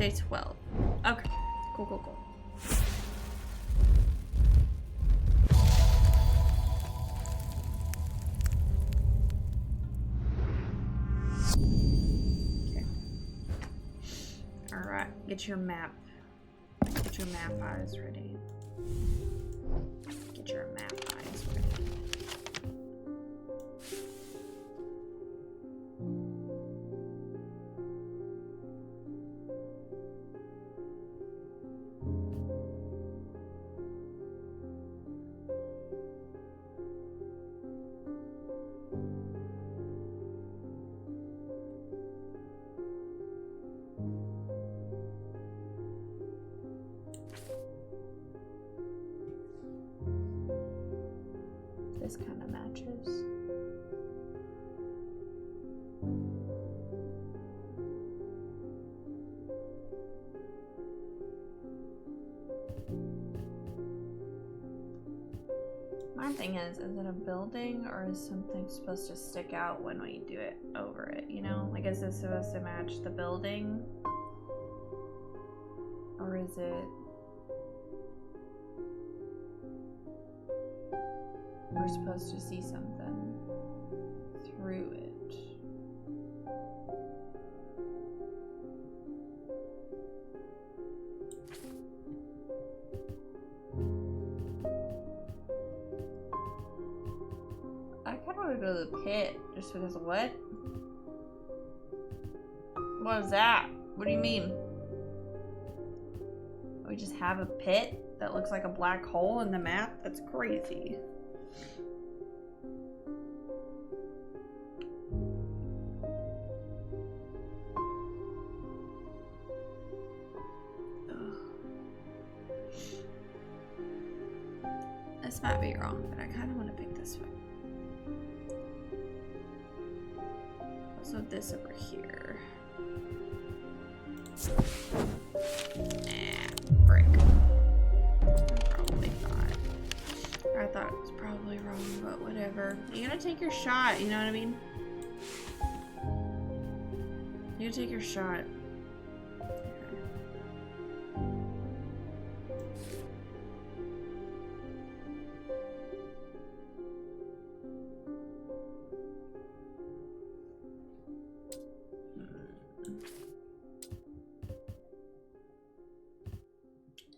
Day 12. Okay. Cool, cool, cool. Okay. Alright, get your map. Get your map eyes ready. Get your map eyes ready. This kind of matches. My thing is it a building or is something supposed to stick out when we do it over it, you know? Like, is this supposed to match the building? Or is it... we're supposed to see something through it. I kind of want to go to the pit just because of what? What is that? What do you mean? We just have a pit that looks like a black hole in the map? That's crazy. This might be wrong, but I kind of want to pick this one. Also this over here. Frick. I probably thought. I thought it was probably wrong, but whatever. You gotta take your shot, you know what I mean? You gotta take your shot.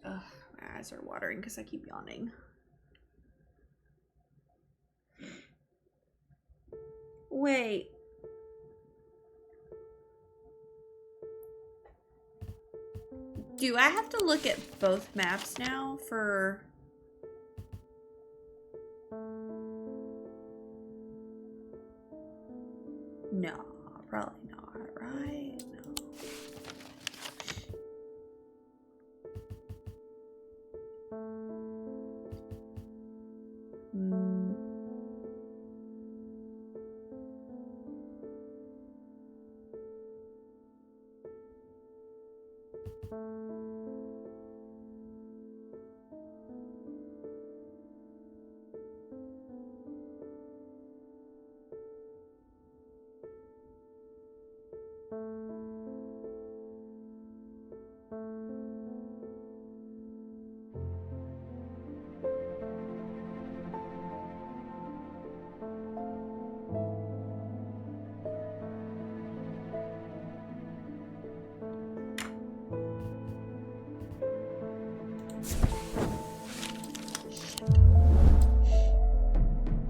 Ugh, my eyes are watering because I keep yawning. Wait. Do I have to look at both maps now for... No, probably not, right? No.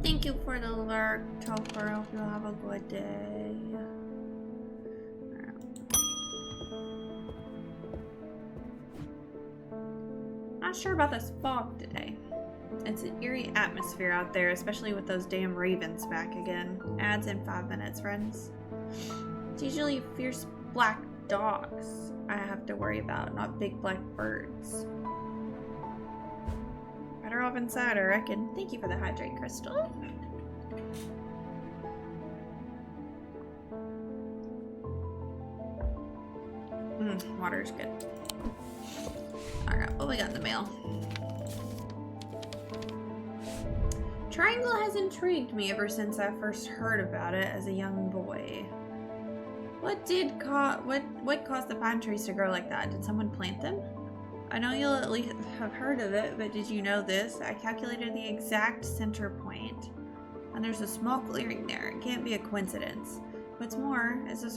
Thank you for the alert, Chopper. Hope you'll have a good day. Not sure about this fog today. It's an eerie atmosphere out there, especially with those damn ravens back again. Ads in 5 minutes, friends. It's usually fierce black dogs I have to worry about, not big black birds. Better off inside, I reckon. Thank you for the hydrate, Crystal. Water's good. Alright, what we got in the mail? Triangle has intrigued me ever since I first heard about it as a young boy. What caused the pine trees to grow like that? Did someone plant them? I know you'll at least have heard of it, but did you know this? I calculated the exact center point, and there's a small clearing there. It can't be a coincidence. What's more, there's a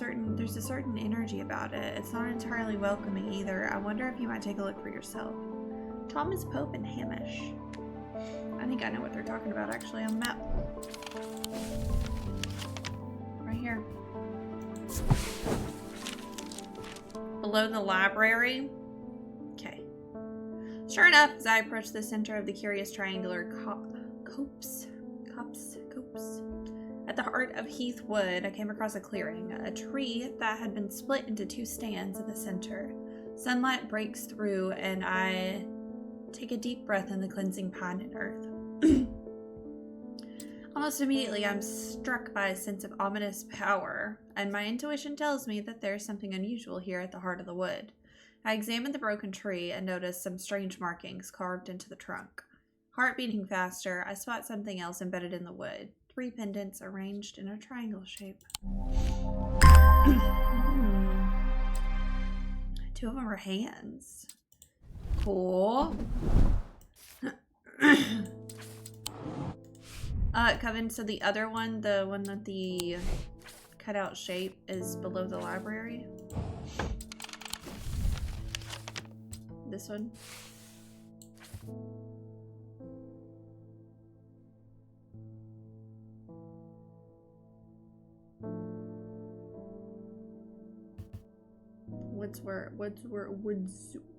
certain energy about it. It's not entirely welcoming either. I wonder if you might take a look for yourself. Thomas Pope and Hamish. I think I know what they're talking about actually on the map. Right here. Below the library. Okay. Sure enough, as I approached the center of the curious triangular copse. At the heart of Heath Wood, I came across a clearing, a tree that had been split into two stands in the center. Sunlight breaks through, and I take a deep breath in the cleansing pine and earth. Almost immediately, I'm struck by a sense of ominous power, and my intuition tells me that there's something unusual here at the heart of the wood. I examined the broken tree and noticed some strange markings carved into the trunk. Heart beating faster, I spot something else embedded in the wood. 3 pendants arranged in a triangle shape. 2 of them are hands. Cool. Coven, so the other one, the one that the cutout shape is below the library. This one.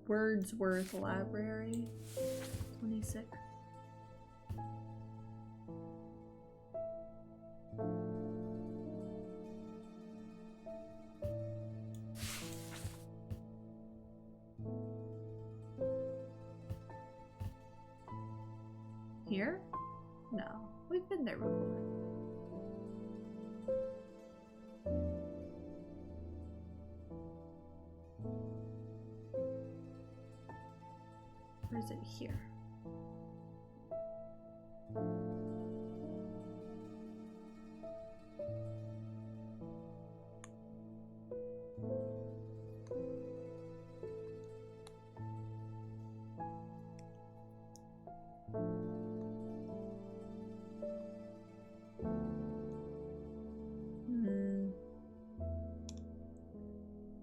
Wordsworth Library. 26. Here? No, we've been there before. Or is it here?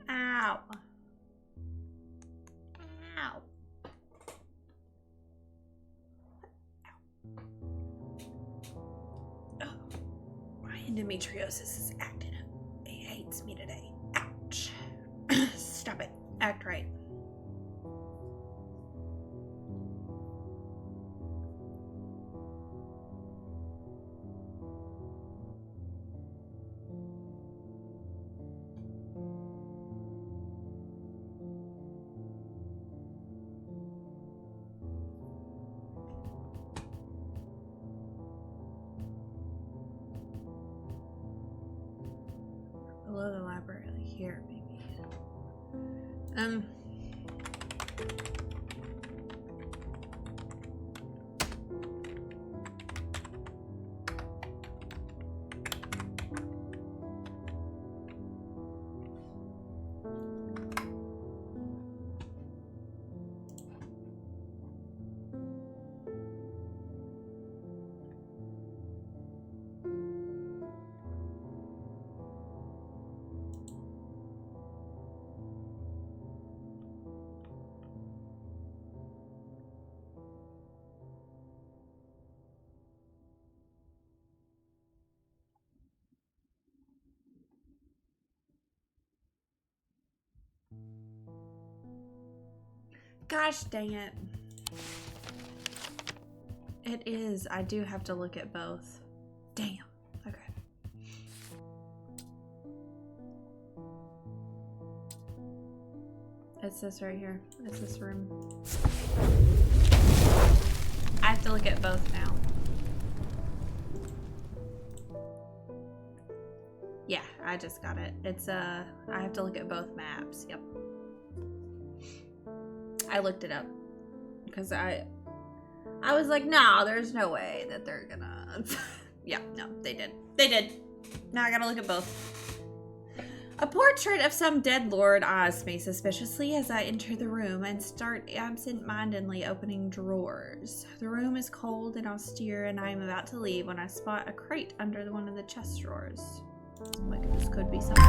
Ow. Ow. Oh. My endometriosis is acting up. It hates me today. Ouch. Stop it. Act right. Below the library, like here, maybe. Gosh dang it. It is. I do have to look at both. Damn. Okay. It's this right here. It's this room. I have to look at both now. Yeah, I just got it. It's I have to look at both maps. Yep. I looked it up because I was like, no, there's no way that they're gonna. Yeah, no, they did. They did. Now I gotta look at both. A portrait of some dead lord eyes me suspiciously as I enter the room and start absent-mindedly opening drawers. The room is cold and austere, and I am about to leave when I spot a crate under one of the chest drawers. Like this could be something.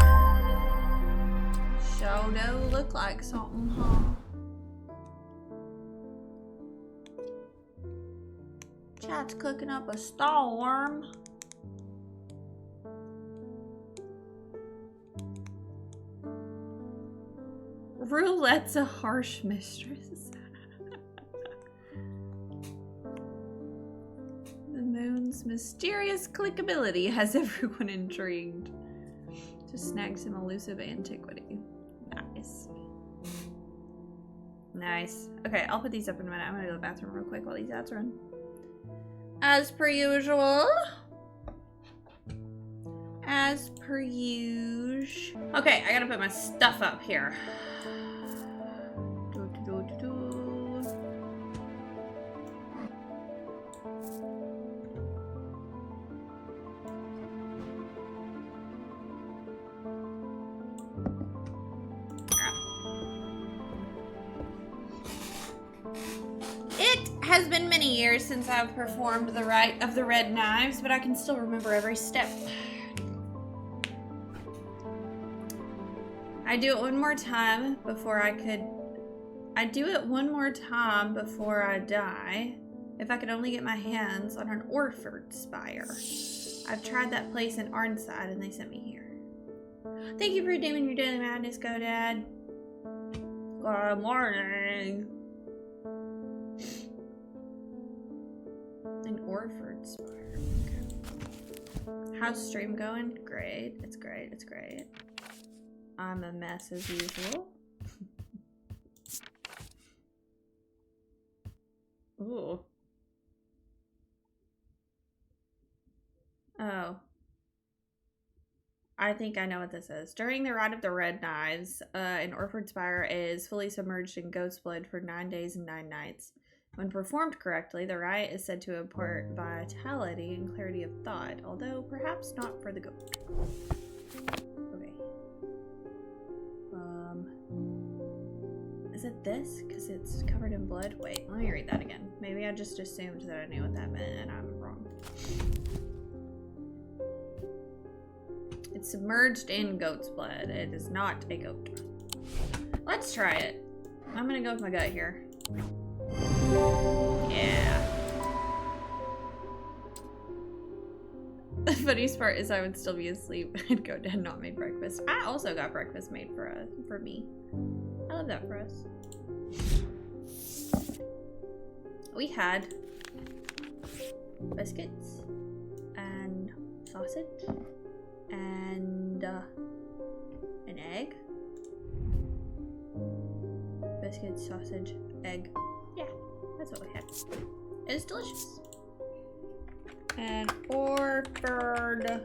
Sure do look like something, huh? Chat's cooking up a storm. Roulette's a harsh mistress. The moon's mysterious clickability has everyone intrigued. Just snag some elusive antiquity. Nice. Nice. Okay, I'll put these up in a minute. I'm gonna go to the bathroom real quick while these ads run. As per usual. As per usual. Okay, I gotta put my stuff up here. It has been many years since I've performed the rite of the red knives, but I can still remember every step. I do it one more time before I die. If I could only get my hands on an Orford spire. I've tried that place in Arnside and they sent me here. Thank you for redeeming your daily madness, GoDad. Good morning. An Orford spire. Okay. How's stream going? Great. It's great. It's great. I'm a mess as usual. Ooh. Oh. I think I know what this is. During the Rite of the Red Knives, an Orford Spire is fully submerged in ghost blood for 9 days and 9 nights. When performed correctly, the rite is said to impart vitality and clarity of thought, although perhaps not for the goat. Okay. Is it this? Because it's covered in blood? Wait, let me read that again. Maybe I just assumed that I knew what that meant and I'm wrong. It's submerged in goat's blood. It is not a goat. Let's try it. I'm gonna go with my gut here. Yeah. The funniest part is I would still be asleep and go to not made breakfast. I also got breakfast made for me. I love that for us. We had biscuits and sausage and an egg. Biscuits, sausage, egg. Yeah, that's what we had. It was delicious. An Orford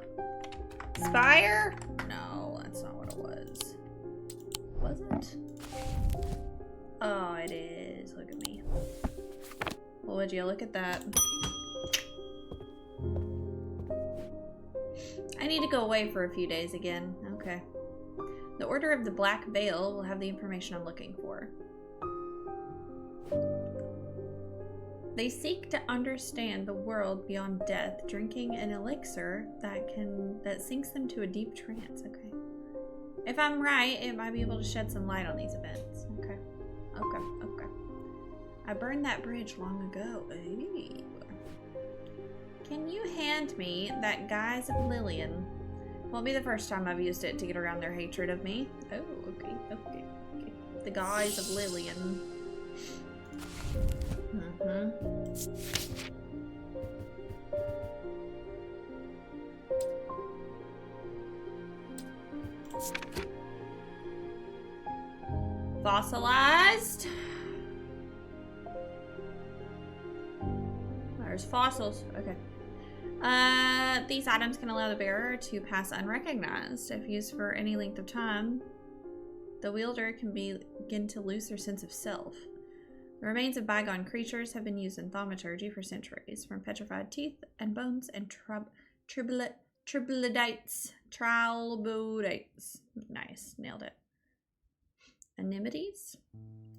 Spire? No, that's not what it was. Was it? Oh, it is. Look at me. Well, would you look at that? I need to go away for a few days again. Okay. The Order of the Black Veil will have the information I'm looking for. They seek to understand the world beyond death, drinking an elixir that sinks them to a deep trance. Okay. If I'm right, it might be able to shed some light on these events. Okay. Okay. Okay. I burned that bridge long ago. Ooh. Can you hand me that Guise of Lillian? Won't be the first time I've used it to get around their hatred of me. Oh, okay, okay, okay. The Guise of Lillian. Fossilized. There's fossils. Okay. These items can allow the bearer to pass unrecognized. If used for any length of time, the wielder can begin to lose their sense of self. The remains of bygone creatures have been used in thaumaturgy for centuries, from petrified teeth and bones and Triplodytes. Trilobodites. Nice. Nailed it. Animities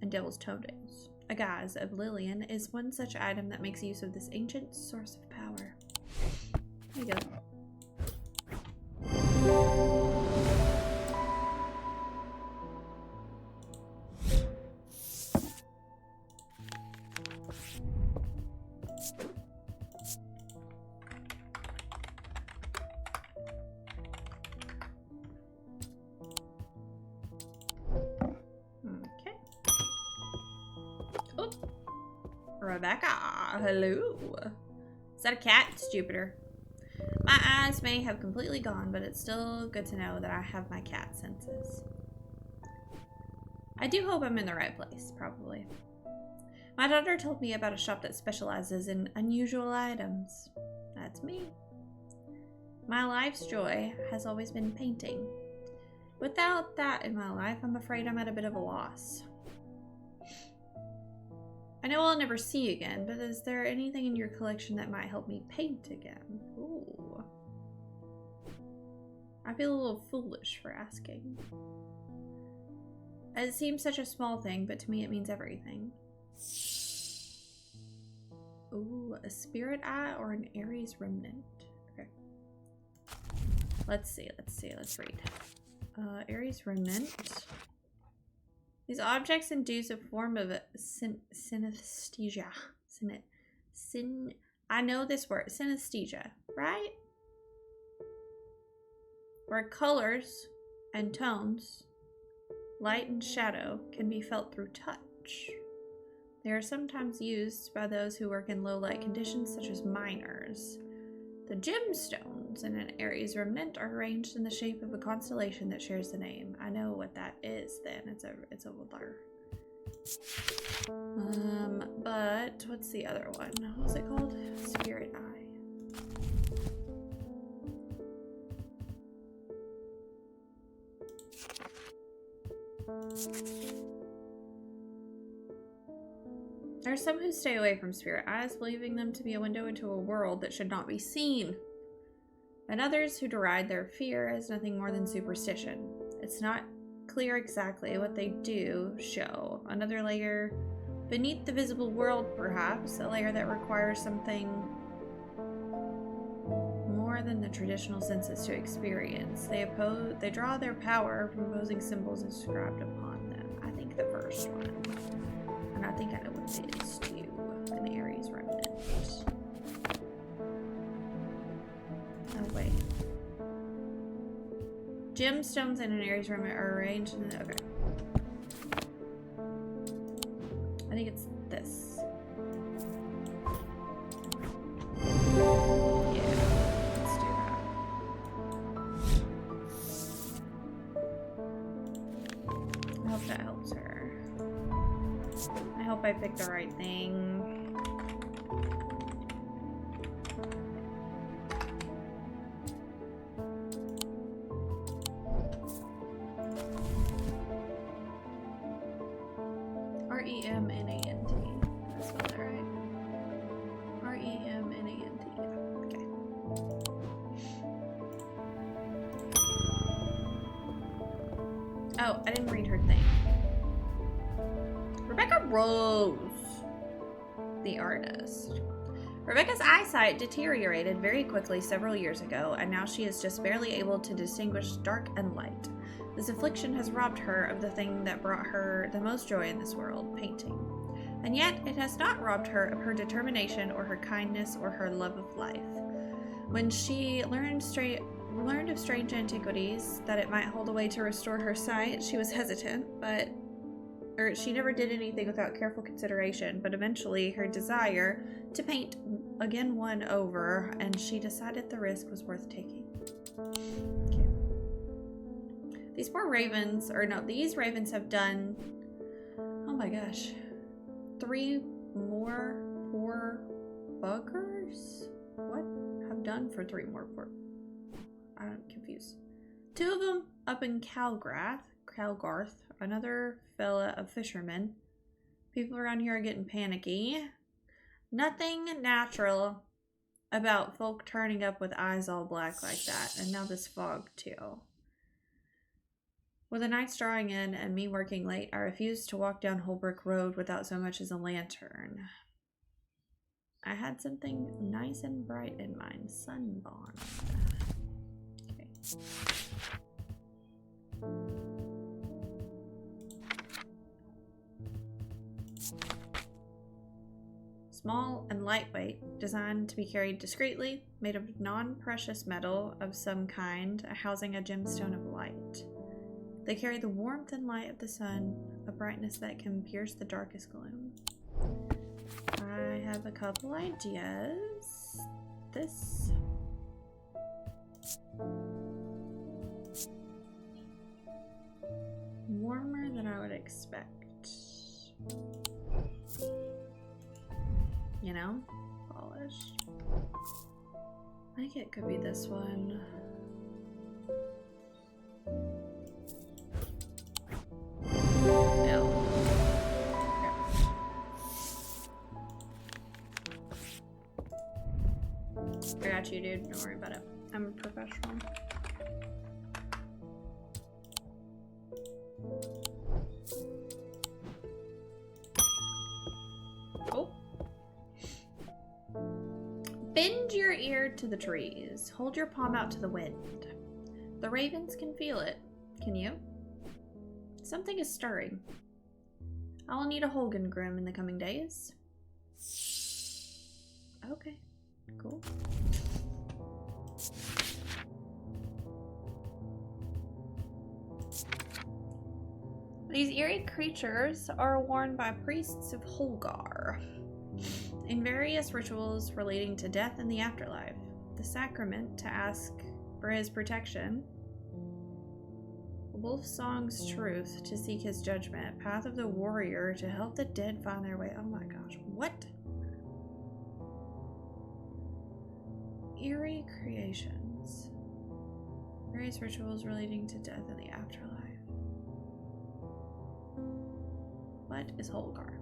and devil's toenails. A guise of Lillian is one such item that makes use of this ancient source of power. There you go. Rebecca, hello. Is that a cat? It's Jupiter. My eyes may have completely gone, but it's still good to know that I have my cat senses. I do hope I'm in the right place, probably. My daughter told me about a shop that specializes in unusual items. That's me. My life's joy has always been painting. Without that in my life, I'm afraid I'm at a bit of a loss. I know I'll never see you again, but is there anything in your collection that might help me paint again? Ooh. I feel a little foolish for asking. It seems such a small thing, but to me it means everything. Ooh, a spirit eye or an Aries remnant? Okay. Let's read. Aries remnant. These objects induce a form of synesthesia. I know this word, synesthesia, right? Where colors and tones, light and shadow, can be felt through touch. They are sometimes used by those who work in low light conditions, such as miners. The gemstones in an Aries remnant are arranged in the shape of a constellation that shares the name. I know what that is then. It's a blur. But what's the other one? What's it called? Spirit Eye. There are some who stay away from spirit eyes, believing them to be a window into a world that should not be seen, and others who deride their fear as nothing more than superstition. It's not clear exactly what they do show. Another layer beneath the visible world, perhaps, a layer that requires something more than the traditional senses to experience. They draw their power from opposing symbols inscribed upon them. I think the first one. And I think I know what it is too. An Aries remnant. Oh wait. Gemstones in an Aries remnant are arranged in okay. I think it's this. Yeah, let's do that. I hope that helps her. I hope I picked the right thing. R-E-M-N-A-N-T. That's spelled that right. R-E-M-N-A-N-T. Okay. Oh, I didn't read her thing. Rebecca Rose, the artist. Rebecca's eyesight deteriorated very quickly several years ago, and now she is just barely able to distinguish dark and light. This affliction has robbed her of the thing that brought her the most joy in this world, painting. And yet, it has not robbed her of her determination or her kindness or her love of life. When she learned of strange antiquities, that it might hold a way to restore her sight, she was hesitant, she never did anything without careful consideration, but eventually her desire to paint again won over, and she decided the risk was worth taking. Okay. These ravens have done, oh my gosh, 3 more poor buggers? What? Have done for 3 more poor, I'm confused. 2 of them up in Calgarth, another fella of fishermen. People around here are getting panicky. Nothing natural about folk turning up with eyes all black like that, and now this fog too. With the nights drawing in and me working late, I refused to walk down Holbrook Road without so much as a lantern. I had something nice and bright in mind. Sunbond. Okay. Small and lightweight, designed to be carried discreetly, made of non-precious metal of some kind, housing a gemstone of light. They carry the warmth and light of the sun, a brightness that can pierce the darkest gloom. I have a couple ideas. This. Warmer than I would expect. You know? Polished. I think it could be this one. No. I got you, dude. Don't worry about it. I'm a professional. Oh. Bend your ear to the trees. Hold your palm out to the wind. The ravens can feel it. Can you? Something is stirring. I'll need a Holgengrim in the coming days. Okay, cool. These eerie creatures are worn by priests of Holgar in various rituals relating to death and the afterlife. The sacrament to ask for his protection. Wolfsong's truth to seek his judgment. Path of the warrior to help the dead find their way. Oh my gosh, what? Eerie creations. Various rituals relating to death and the afterlife. What is Holgar?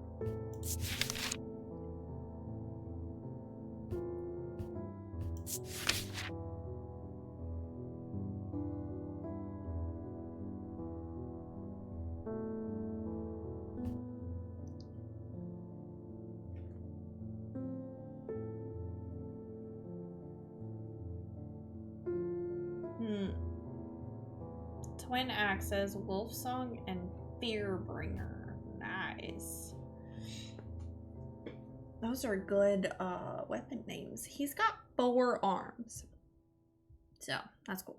Twin axes, Wolfsong, and Fearbringer. Nice. Those are good weapon names. He's got 4 arms. So, that's cool.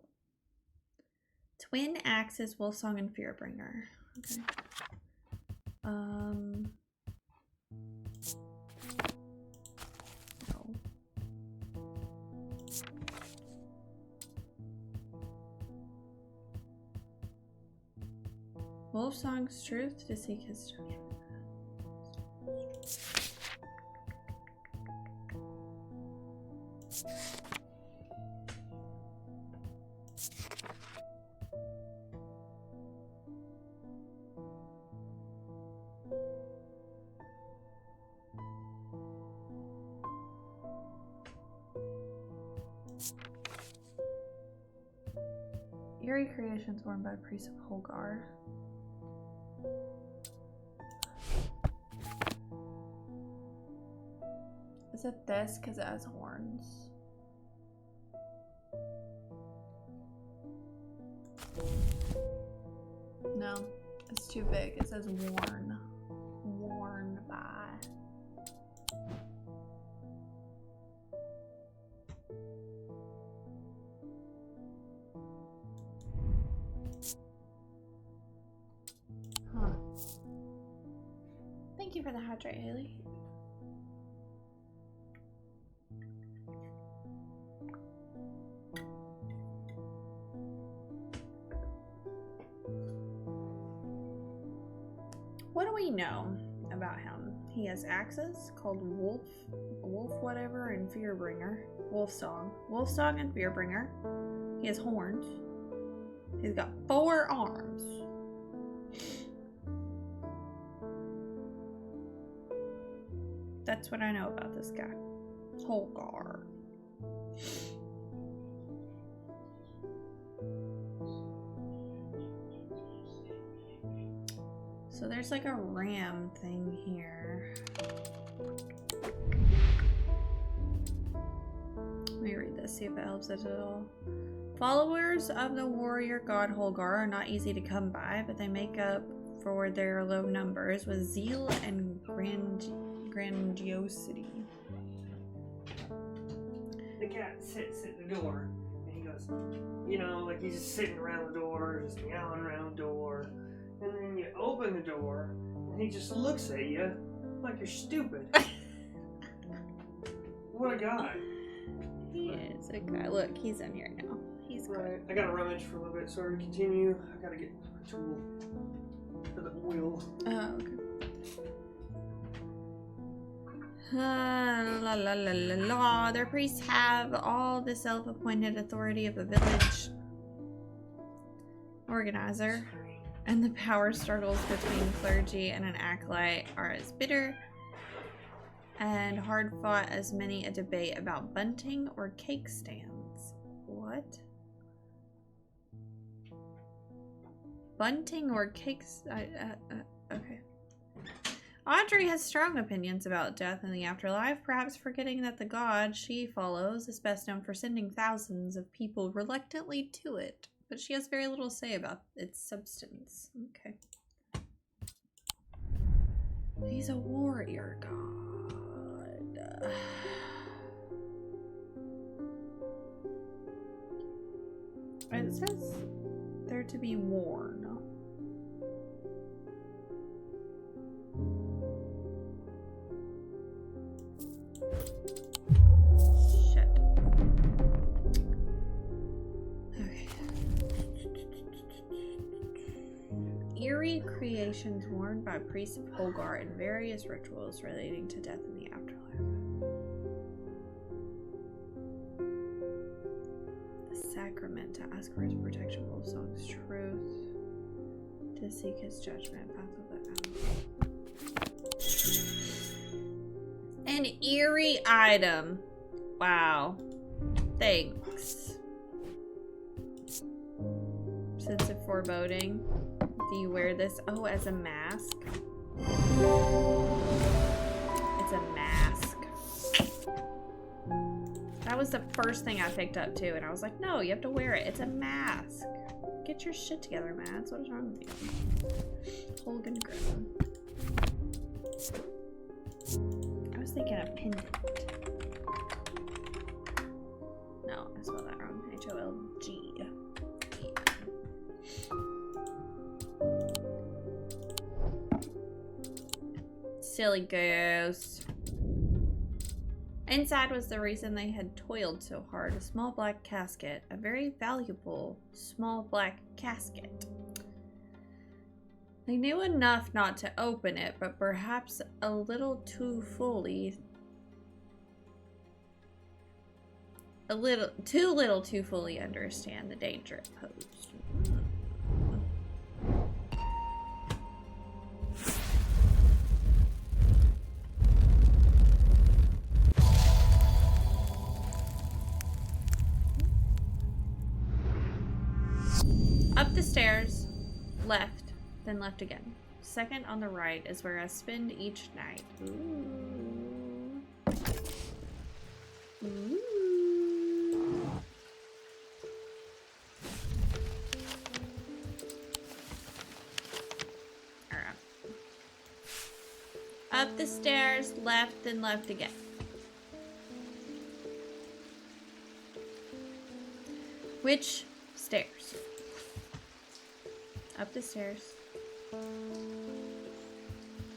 Twin axes, Wolfsong, and Fearbringer. Okay. No. Wolfsong's truth to seek his judgment. Eerie creations worn by priests of Holgar. Is it this? Because it has horns. No, it's too big. It says worn. Worn by. Huh. Thank you for the hydrate, Haley. What do we know about him? He has axes called Wolf whatever, and Fearbringer. Wolfsong and Fearbringer. He has horns. He's got 4 arms. That's what I know about this guy. Holgar. So there's like a ram thing here. Let me read this, see if it helps it at all. Followers of the warrior god Holgar are not easy to come by, but they make up for their low numbers with zeal and grandiosity. The cat sits at the door, and he goes, you know, like he's just sitting around the door, just meowing around the door. And then you open the door, and he just looks at you like you're stupid. What a guy. He is a guy. Look, he's in here now. He's right. I gotta rummage for a little bit, so to continue, I gotta get a tool for the wheel. Oh, okay. La la la la la. Their priests have all the self-appointed authority of a village organizer, and the power struggles between clergy and an acolyte are as bitter and hard-fought as many a debate about bunting or cake stands. What? Bunting or cakes? Okay. Audrey has strong opinions about death and the afterlife, perhaps forgetting that the god she follows is best known for sending thousands of people reluctantly to it, but she has very little say about its substance. Okay. He's a warrior god. It says they're to be worn. Shit. Okay. Eerie creations worn by priests of Holgar in various rituals relating to death and the afterlife. The sacrament to ask for his protection, Wolfsong's truth, to seek his judgment, path of the An eerie item. Wow. Thanks. Sense of foreboding. Do you wear this? Oh, as a mask? It's a mask. That was the first thing I picked up too, and I was like, no, you have to wear it. It's a mask. Get your shit together, Mads. What is wrong with you? Holgen Grimm. I was thinking a pendant. No, I spelled that wrong. H-O-L-G. Silly goose. Inside was the reason they had toiled so hard. A small black casket. A very valuable small black casket. They knew enough not to open it, but perhaps a little too fully. Too little to fully understand the danger it posed. Up the stairs, left, then left again. Second on the right is where I spend each night. Ooh. Ooh. Alright. Up the stairs, left, then left again. Which stairs? Up the stairs.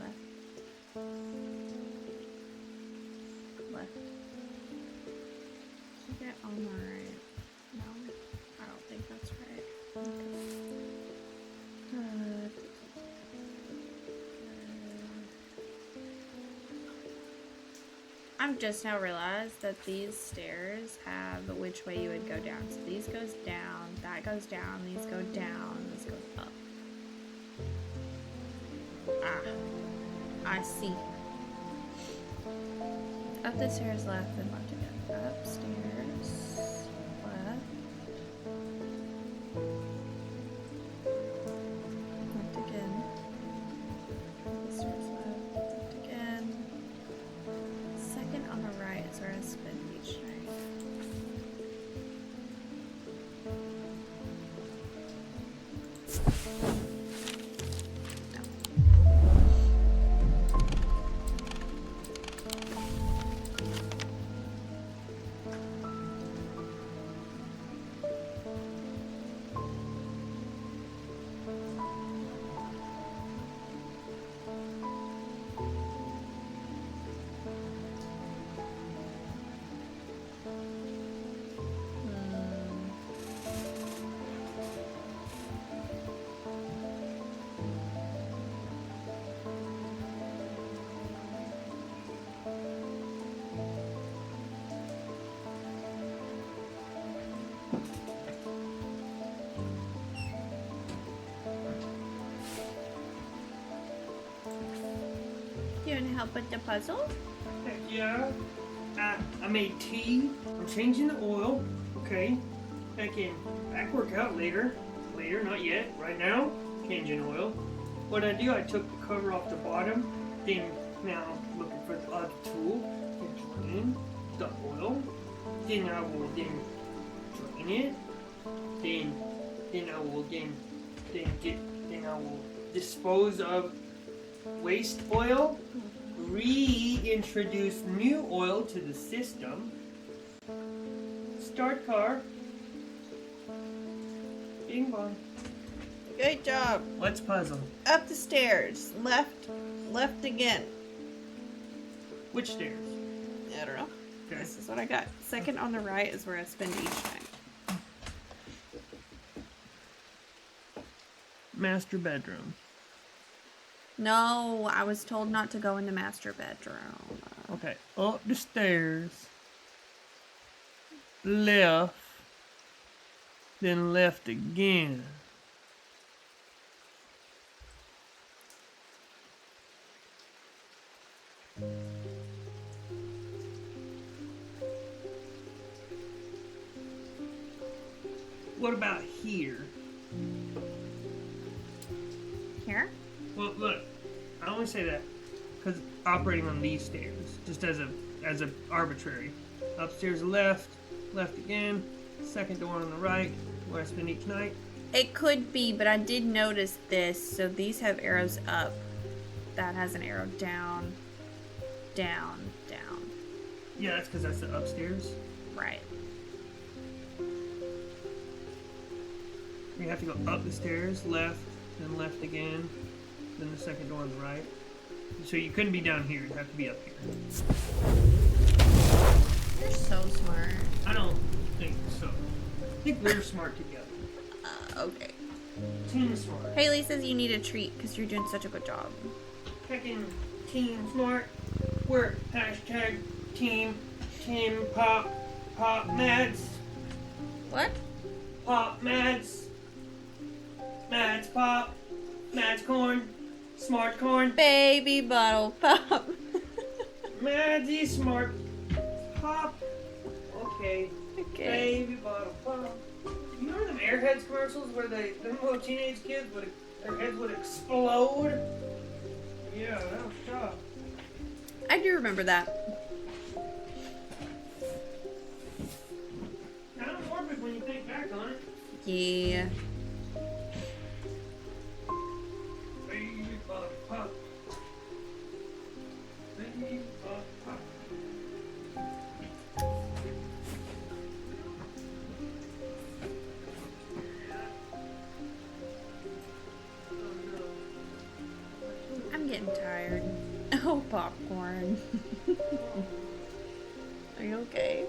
Left. Left. Get on the right. No, I don't think that's right. Okay. I've just now realized that these stairs have which way you would go down. So these goes down, that goes down, these go down, this goes up. Ah, I see. Up the stairs, left, and left again. Upstairs. Left. Left again. Upstairs left. Left again. Second on the right is where I spend each night. You want to help with the puzzle? Heck yeah. I made tea. I'm changing the oil. Okay. Back workout later. Later, not yet. Right now, changing oil. What I do, I took the cover off the bottom. Then now looking for the other tool. Then drain the oil. Then I will drain it. Then I will dispose of waste oil, reintroduce new oil to the system, start car, bing bong. Good job. What's puzzle? Up the stairs. Left again. Which stairs? I don't know. Okay. This is what I got. Second on the right is where I spend each night. Master bedroom. No, I was told not to go in the master bedroom. Okay, up the stairs, left, then left again. What about here? Here? Well, look, I only say that because operating on these stairs, just as a arbitrary. Upstairs left, left again, second door on the right, where I spend each night. It could be, but I did notice this. So these have arrows up. That has an arrow down, down, down. Yeah, that's because that's the upstairs. Right. You have to go up the stairs, left, then left again, then the second door on the right. So you couldn't be down here, you'd have to be up here. You're so smart. I don't think so. I think we're smart together. Okay. Team smart. Haley says you need a treat because you're doing such a good job. Heckin' team smart. We're hashtag team pop mads. What? Pop mads. Mads pop. Mads corn. Smart corn. Baby bottle pop. Madsy smart pop. Okay. Okay. Baby bottle pop. You remember them Airheads commercials where them little teenage kids their heads would explode? Yeah, that was tough. I do remember that. Kind of morbid when you think back on it. Yeah. Baby bottle pop. Baby bottle pop. I'm getting tired. Oh, popcorn. Are you okay?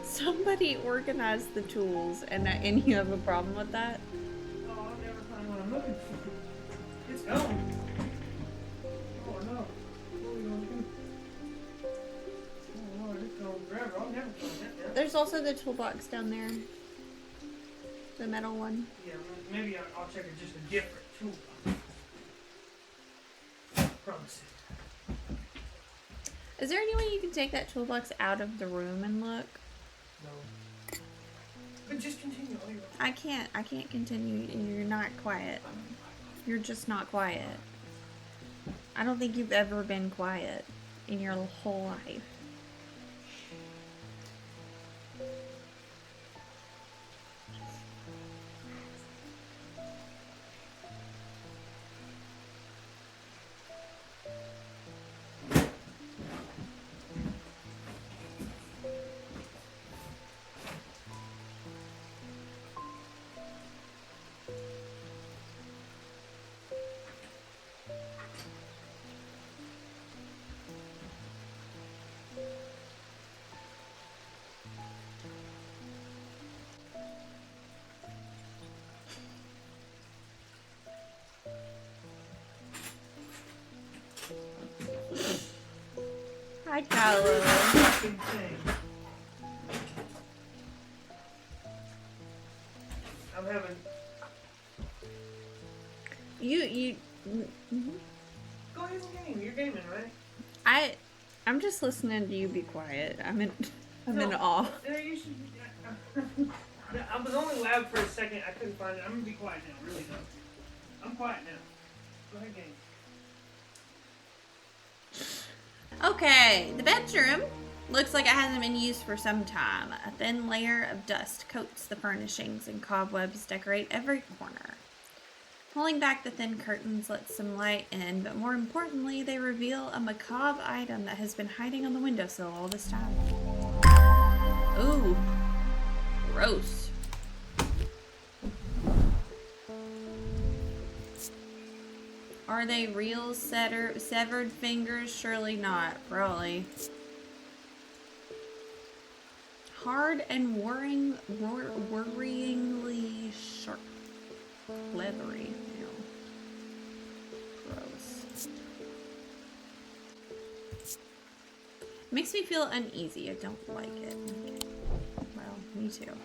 Somebody organized the tools, and you have a problem with that? Oh, I'll never find what I'm looking for. It's gone. Oh no. What are we gonna do? Oh Lord, it's going forever. I'll never find that now. There's also the toolbox down there. The metal one. Yeah, maybe I'll check it just a different tool. Promise it. Is there any way you can take that toolbox out of the room and look? No. But just continue. I can't continue. You're not quiet. You're just not quiet. I don't think you've ever been quiet in your whole life. Hi, Kylo. Fucking thing. I'm having. You. Go ahead and game. You're gaming, right? I'm just listening to you be quiet. I'm in No. awe. Yeah, you should. I was only loud for a second. I couldn't find it. I'm gonna be quiet now. Really though. I'm quiet now. Go ahead, game. Okay, the bedroom looks like it hasn't been used for some time. A thin layer of dust coats the furnishings and cobwebs decorate every corner. Pulling back the thin curtains lets some light in, but more importantly, they reveal a macabre item that has been hiding on the windowsill all this time. Ooh, gross. Are they real severed fingers? Surely not. Probably. Hard and worryingly sharp. Leathery. Ew. Gross. Makes me feel uneasy. I don't like it. Okay. Well, me too.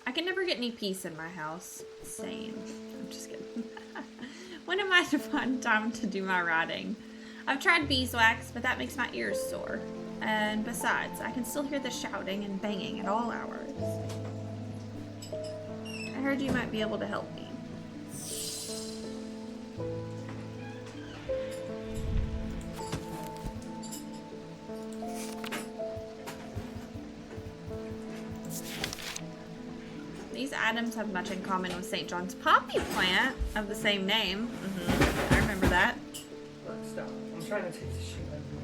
I can never get any peace in my house. Same. I'm just kidding. When am I to find time to do my writing? I've tried beeswax, but that makes my ears sore. And besides, I can still hear the shouting and banging at all hours. I heard you might be able to help me. These items have much in common with St. John's poppy plant of the same name. I remember that. Look, stop. I'm trying to take this shit out of me.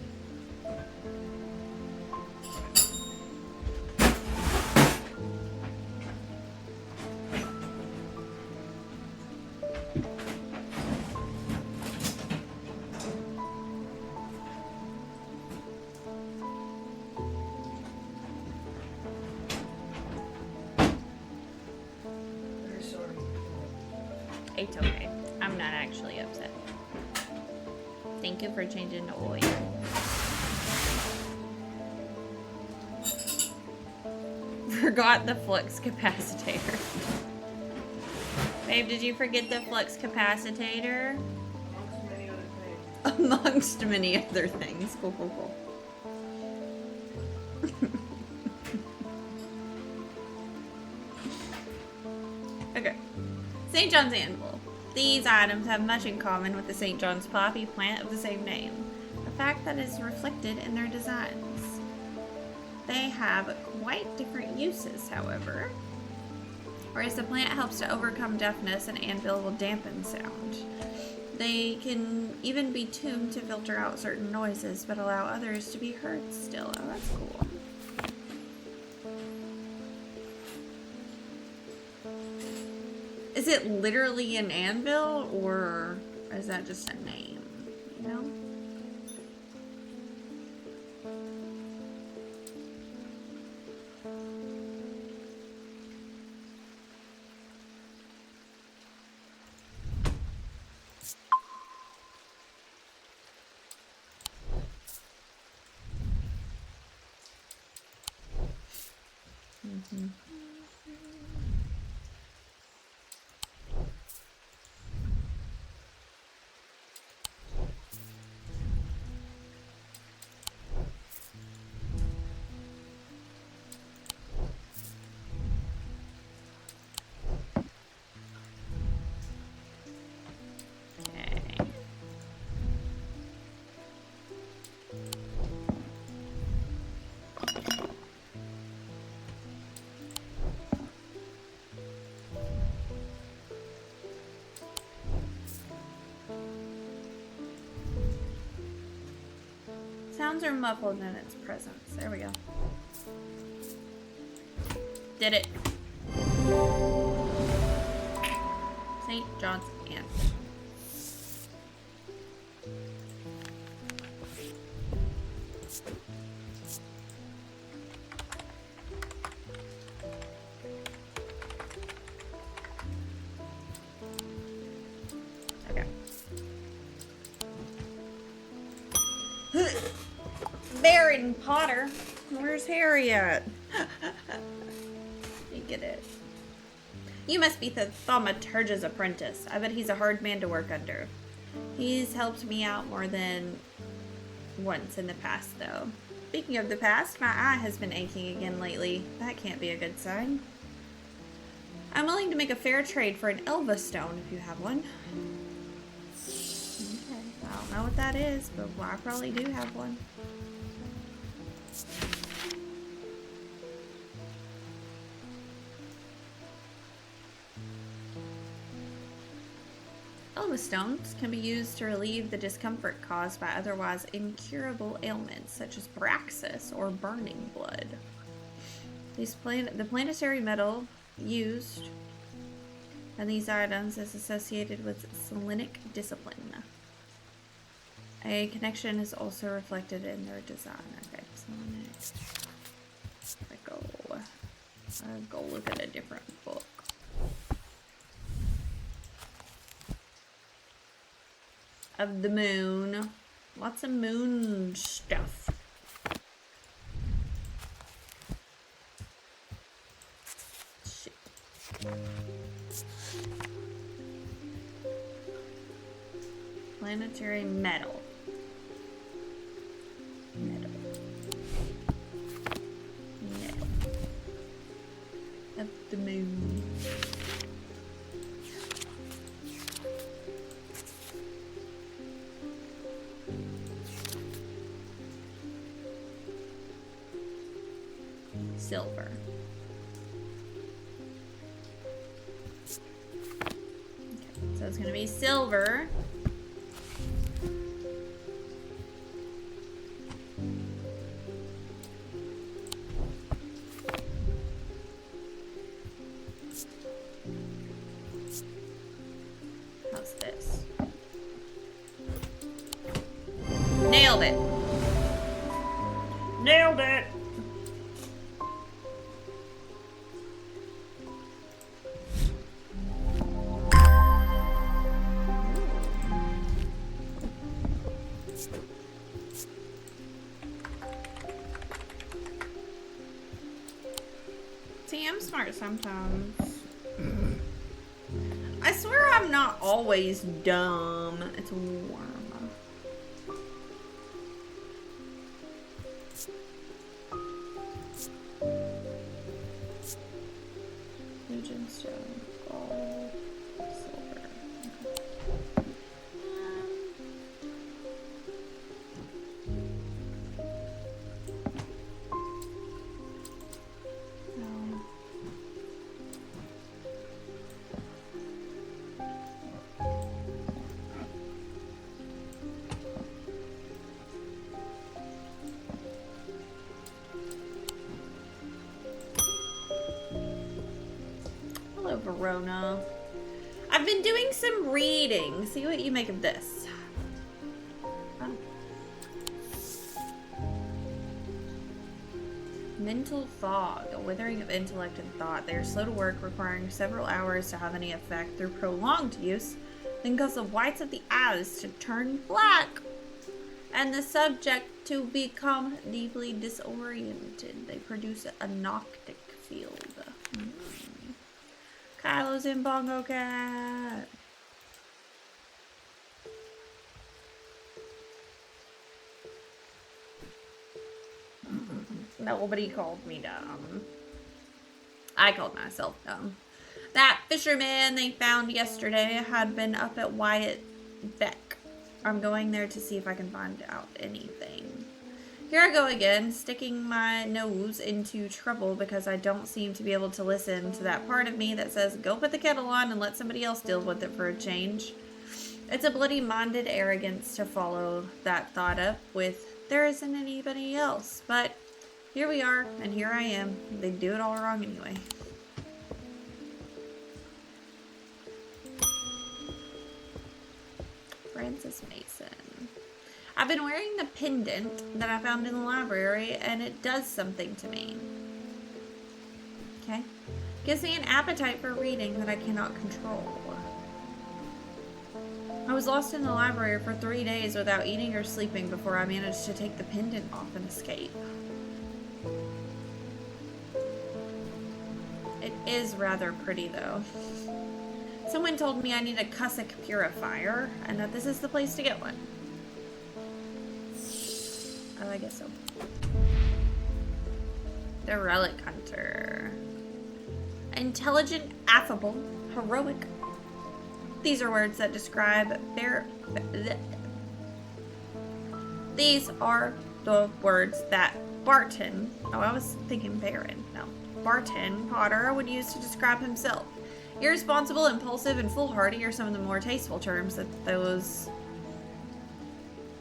Very sorry. It's okay. I'm not actually upset. Thank you for changing the oil. Forgot the flux capacitor. Babe, did you forget the flux capacitor? Amongst many other things. Amongst many other things. Cool, cool, cool. Okay. St. John's Anvil. These items have much in common with the St. John's poppy plant of the same name. A fact that is reflected in their designs. They have quite different uses, however. Whereas the plant helps to overcome deafness, an anvil will dampen sound. They can even be tuned to filter out certain noises, but allow others to be heard still. Oh, that's cool. Is it literally an anvil, or is that just a name? You know? Sounds are muffled in its presence. There we go. Did it. St. John's Ant. Okay. Baron Potter. Where's Harry at? You get it. You must be the thaumaturge's apprentice. I bet he's a hard man to work under. He's helped me out more than once in the past, though. Speaking of the past, my eye has been aching again lately. That can't be a good sign. I'm willing to make a fair trade for an Elva stone if you have one. Okay, I don't know what that is, but I probably do have one. Elva stones can be used to relieve the discomfort caused by otherwise incurable ailments such as paraxis or burning blood. The planetary metal used in these items is associated with Selenic discipline. A connection is also reflected in their design. Okay, Selenic. I'll go look at a different book. Of the moon. Lots of moon stuff. Shit. Planetary metal. Metal. Of the moon. Silver. Okay, so it's going to be silver. How's this? Nailed it. Nailed it! See, I'm smart sometimes. I swear I'm not always dumb. It's warm. Legion stone, gold, silver. Hello, Verona. I've been doing some reading. See what you make of this. Mental fog, a withering of intellect and thought. They are slow to work, requiring several hours to have any effect through prolonged use, then cause the whites of the eyes to turn black, and the subject to become deeply disoriented. They produce a noctic field. Kylo's in Bongo Cat. Nobody called me dumb. I called myself dumb. That fisherman they found yesterday had been up at Wyatt Beck. I'm going there to see if I can find out anything. Here I go again, sticking my nose into trouble because I don't seem to be able to listen to that part of me that says, go put the kettle on and let somebody else deal with it for a change. It's a bloody-minded arrogance to follow that thought up with, there isn't anybody else, but here we are, and here I am. They do it all wrong anyway. Francis Mason. I've been wearing the pendant that I found in the library, and it does something to me. Okay. Gives me an appetite for reading that I cannot control. I was lost in the library for 3 days without eating or sleeping before I managed to take the pendant off and escape. It is rather pretty, though. Someone told me I need a Cussack purifier, and that this is the place to get one. Oh, I guess so. The Relic Hunter. Intelligent, affable, heroic. These are words that describe These are the words that Barton, oh, I was thinking Baron, no. Barton Potter would use to describe himself. Irresponsible, impulsive, and foolhardy are some of the more tasteful terms that those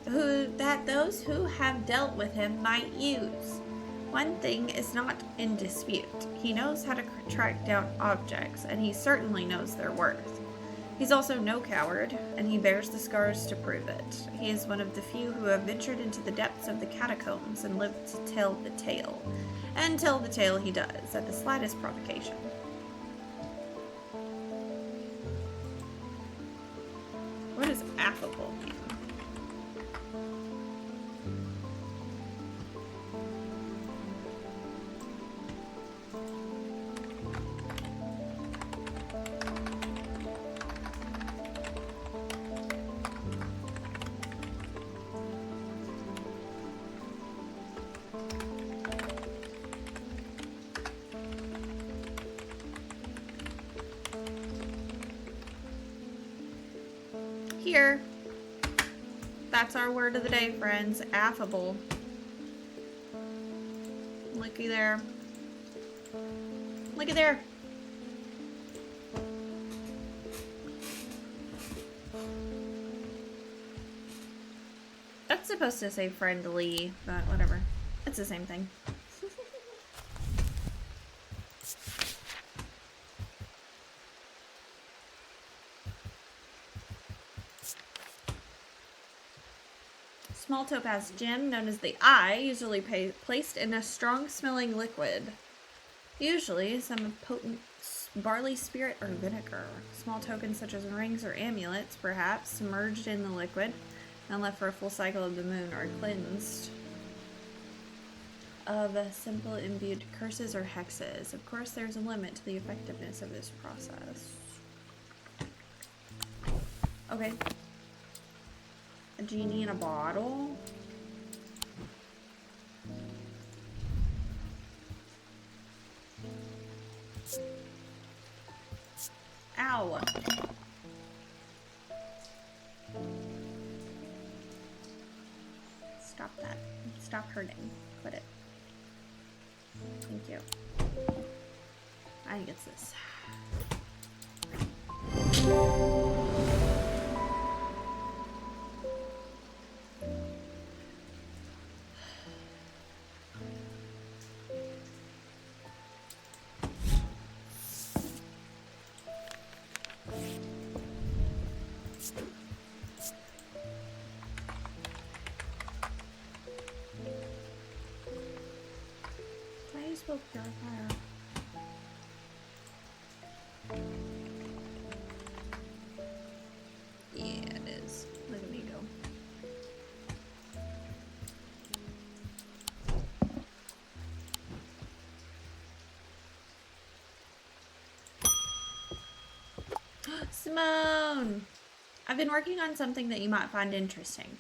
who have dealt with him might use. One thing is not in dispute. He knows how to track down objects, and he certainly knows their worth. He's also no coward, and he bears the scars to prove it. He is one of the few who have ventured into the depths of the catacombs and lived to tell the tale. And tell the tale he does, at the slightest provocation. What does affable mean? Here. That's our word of the day, friends. Affable. Looky there. Looky there. That's supposed to say friendly, but whatever. It's the same thing. Small topaz gem, known as the eye, usually placed in a strong-smelling liquid. Usually some potent barley spirit or vinegar. Small tokens such as rings or amulets, perhaps, submerged in the liquid and left for a full cycle of the moon are cleansed of simple imbued curses or hexes. Of course, there's a limit to the effectiveness of this process. Okay. A genie in a bottle. Ow. Stop that. Stop hurting. Quit it. Thank you. I think it's this. Purifier. Yeah, it is. Look at me go. Simone! I've been working on something that you might find interesting.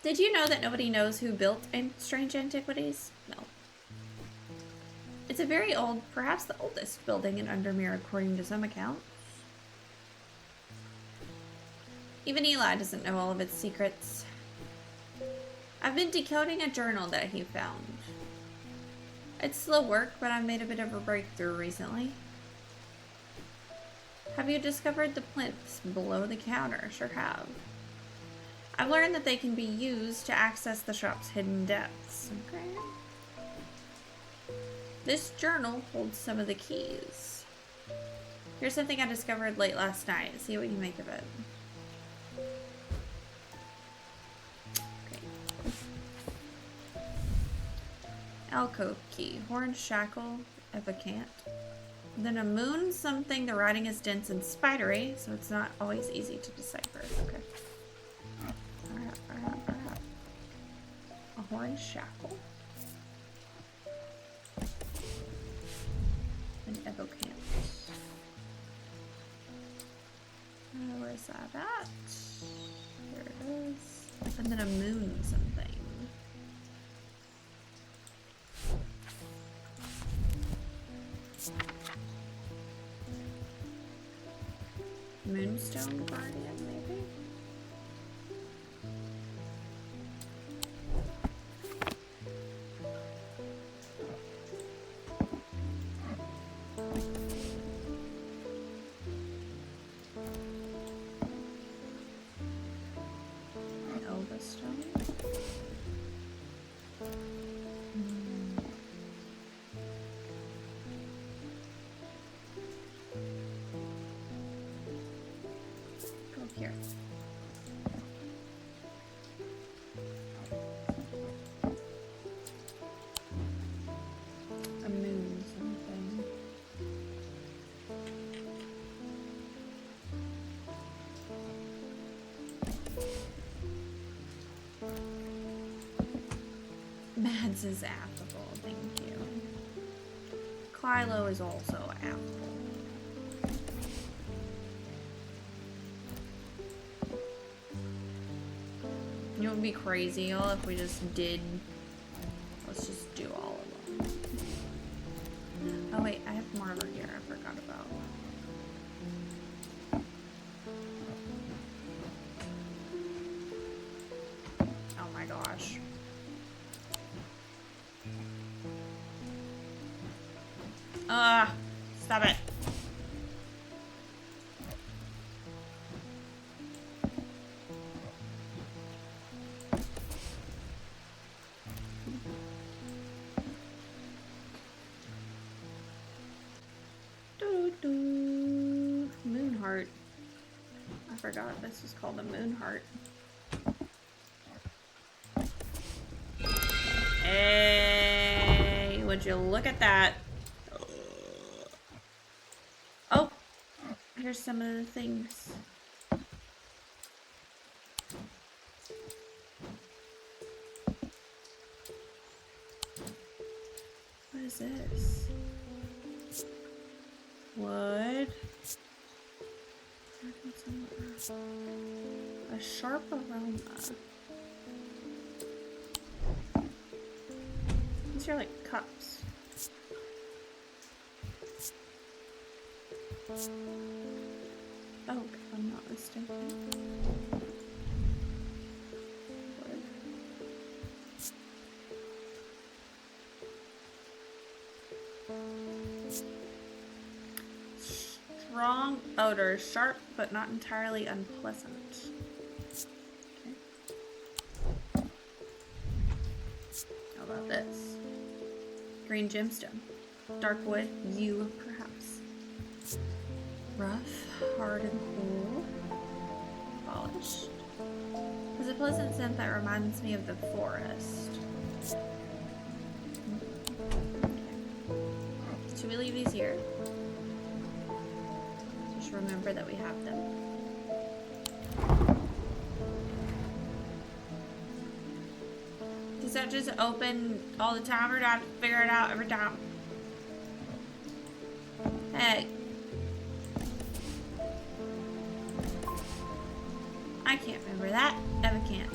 Did you know that nobody knows who built Strange Antiquities? No. It's a very old, perhaps the oldest building in Undermere according to some accounts. Even Eli doesn't know all of its secrets. I've been decoding a journal that he found. It's slow work, but I've made a bit of a breakthrough recently. Have you discovered the plinths below the counter? Sure have. I've learned that they can be used to access the shop's hidden depths. Okay. This journal holds some of the keys. Here's something I discovered late last night. See what you make of it. Okay. Alcove key. Horn shackle. Evacant. Then a moon something. The writing is dense and spidery, so it's not always easy to decipher. Okay. Alright. A horn shackle. An evocant. Where's that at? There it is. And then a moon something. Moonstone Guardian, maybe? Elva Stone? Here. A moon something. Mads is affable, thank you. Kylo is also affable. It would be crazy, y'all, if we just did. Let's just do all of them. Oh wait, I have more over here. I forgot about. Oh my gosh. Stop it. Moonheart. I forgot this was called a Moonheart. Hey, would you look at that? Oh, here's some of the things. What is this? Wood. A sharp aroma. These are like cups. Oh, if I'm not mistaken. Strong odor, sharp but not entirely unpleasant. Okay. How about this? Green gemstone. Dark wood, yew perhaps. Rough, hard and cool. Polished. There's a pleasant scent that reminds me of the forest. Okay. Should we leave these here? Just remember that we have them. Does that just open all the time, or do I have to figure it out every time? Hey. I can't remember that. Never can.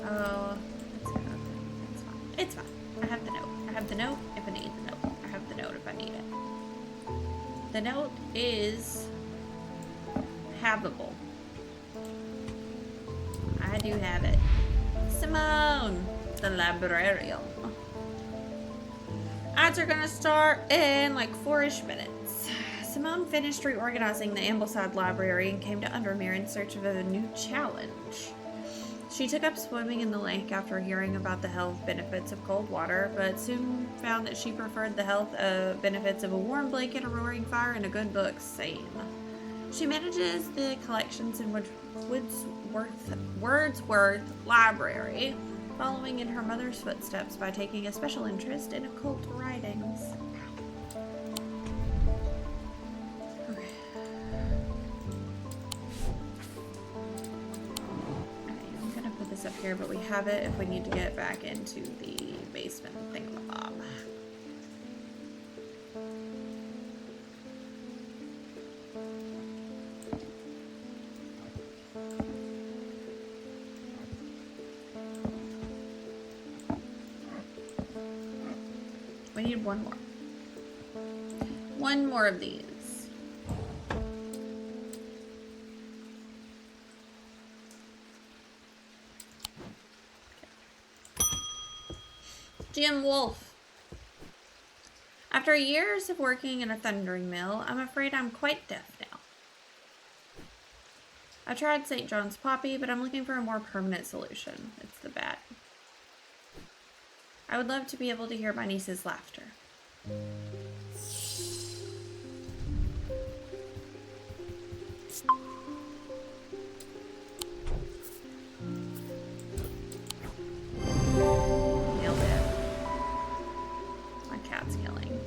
Oh, that's good. It's fine. It's fine. I have the note. I have the note if I need the note. I have the note if I need it. The note is habitable. I do have it. Simone, the librarian. Ads are gonna start in like 4-ish minutes. Simone finished reorganizing the Ambleside library and came to Undermere in search of a new challenge. She took up swimming in the lake after hearing about the health benefits of cold water, but soon found that she preferred the health benefits of a warm blanket, a roaring fire, and a good book. Same. She manages the collections in Wordsworth Library, following in her mother's footsteps by taking a special interest in occult writings. Okay. I'm gonna put this up here, but we have it if we need to get back into the basement thingamabob. We need one more. One more of these. Jim Wolfe. After years of working in a thundering mill, I'm afraid I'm quite deaf now. I tried St. John's Poppy, but I'm looking for a more permanent solution. It's the bat. I would love to be able to hear my niece's laughter. Nailed it. My cat's killing.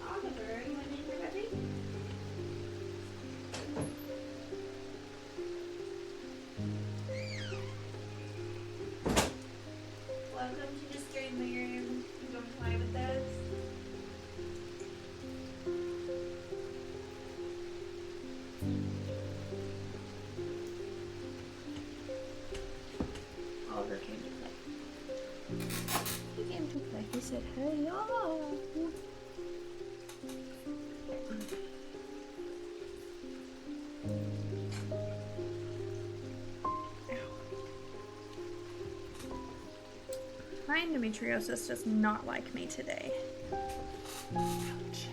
Oliver, you want dinner, baby? Welcome to the stream room. You gonna play with us? Oliver came to play. He came to play. He said, "Hey, y'all." My endometriosis does not like me today. Ouch.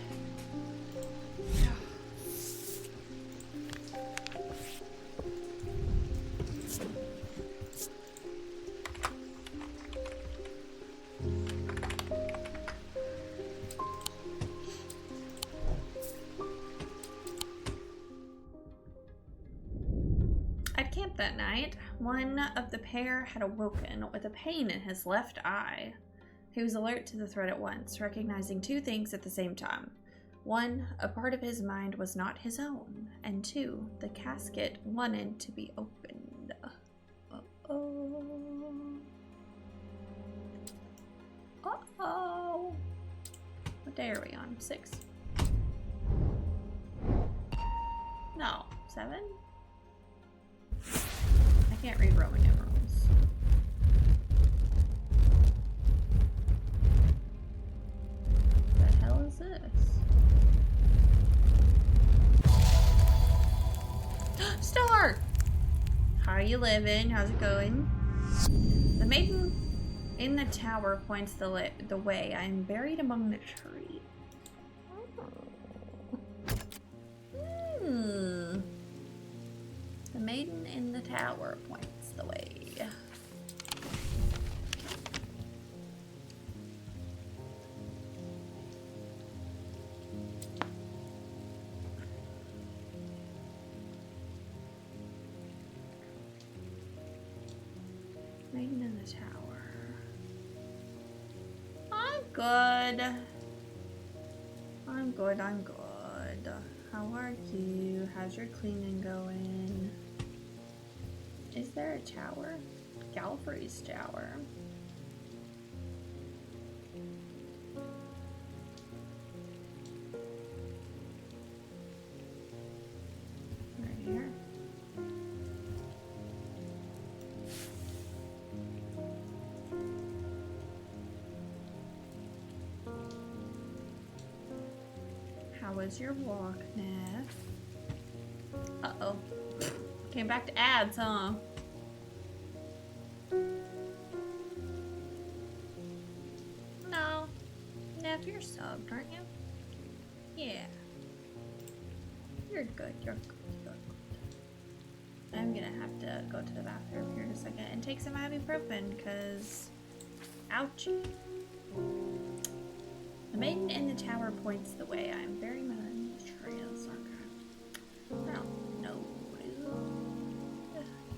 At camp that night, one of the pair had awoken with a pain in his left eye. He was alert to the threat at once, recognizing two things at the same time. One, a part of his mind was not his own, and two, the casket wanted to be opened. Uh-oh. Uh-oh. What day are we on? 6? No, 7? I can't read Roman numerals. What the hell is this? Star! How are you living? How's it going? The maiden in the tower points the way. I am buried among the trees. Oh. The maiden in the tower points the way. Maiden in the tower. I'm good. I'm good, I'm good. How are you? How's your cleaning going? Is there a tower? Galfrey's tower. Right here. How was your walk, Neff? Uh-oh. Came back to ads, huh? You're subbed, aren't you? Yeah. You're good, you're good, you're good. I'm gonna have to go to the bathroom here in a second and take some ibuprofen, because... ouchie. The maiden in the tower points the way. I am very much curious. Okay. I don't know.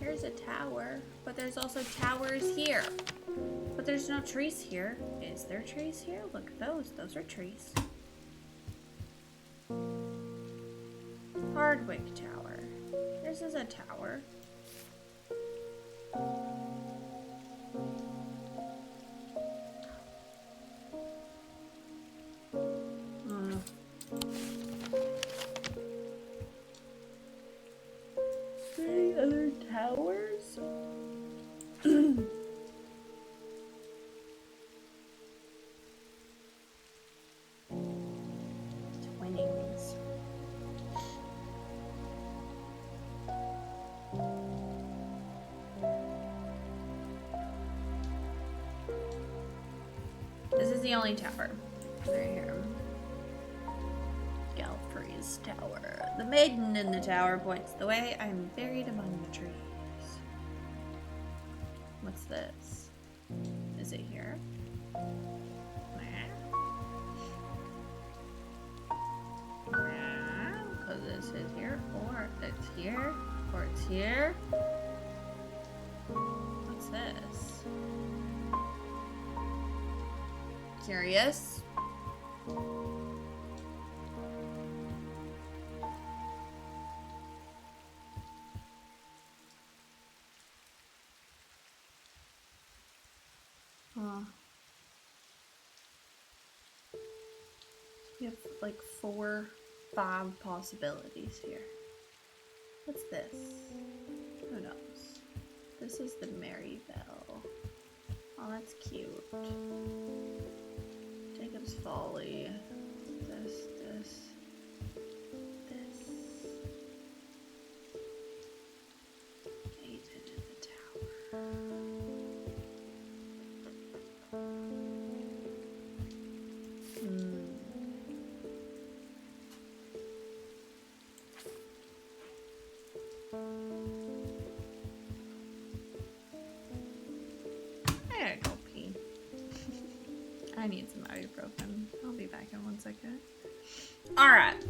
Here's a tower, but there's also towers here. But there's no trees here. Is there trees here? Look at those. Those are trees. Hardwick Tower. This is a tower. Any other towers? Twinnings. This is the only tower. Right here. Galfrey's Tower. The maiden in the tower points the way. I am buried among the trees. What's this? Is it here? Because this is here, or it's here, or it's here. What's this? Curious. Huh. We have like 4, 5 possibilities here. What's this? Who knows? This is the Mary Bell. Oh, that's cute. Jacob's Folly. This. Maiden in the tower. I gotta go pee. I need some ibuprofen. I'll be back in 1 second. Alright.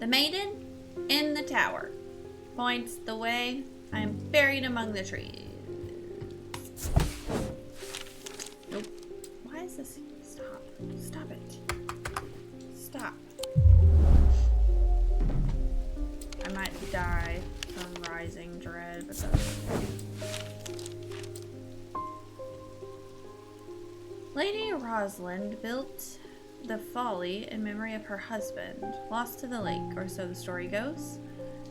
The maiden in the tower points the way. I am buried among the trees. Nope. Why is this? Stop. Stop it. Stop. I might die from rising dread, but that's okay. Lady Rosalind built the Folly in memory of her husband, lost to the lake, or so the story goes.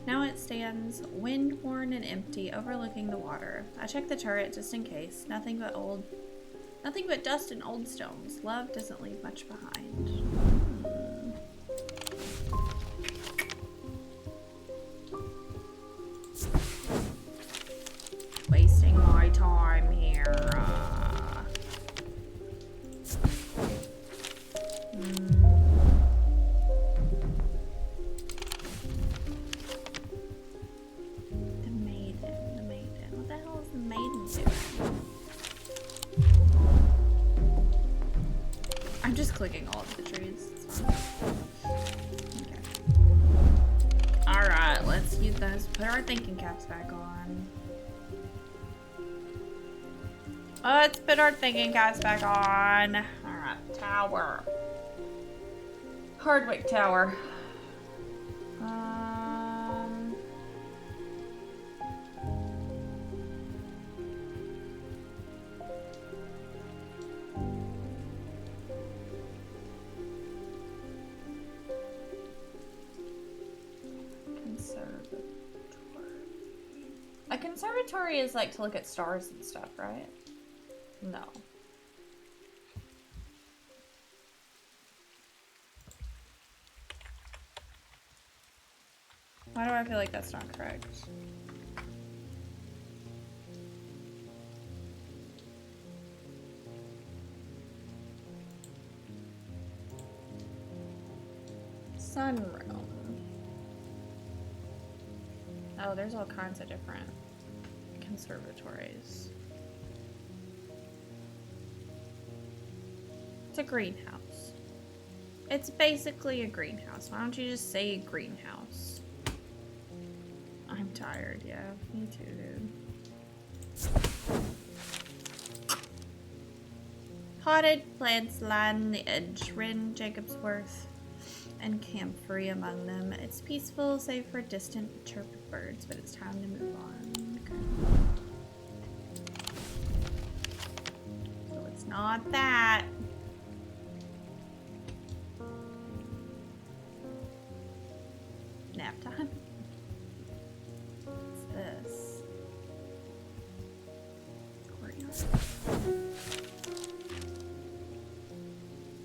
Now it stands wind-worn and empty, overlooking the water. I checked the turret just in case. Nothing but dust and old stones. Love doesn't leave much behind. Wasting my time here. The maiden. What the hell is the maiden doing? I'm just clicking all of the trees. It's fine. Okay. Alright, let's use those. Put our thinking caps back on. Let's put our thinking caps back on. Alright, tower. Hardwick Tower. Conservatory. A conservatory is like to look at stars and stuff, right? No. Why do I feel like that's not correct? sunroom. Oh, there's all kinds of different conservatories. It's a greenhouse. It's basically a greenhouse. Why don't you just say greenhouse? I'm tired, yeah. Me too, dude. Potted plants line the edge. Wren, Jacobsworth, and camphor among them. It's peaceful, save for distant chirp of birds, but it's time to move on. Okay. So it's not that. Nap time. What's this? Courtyard.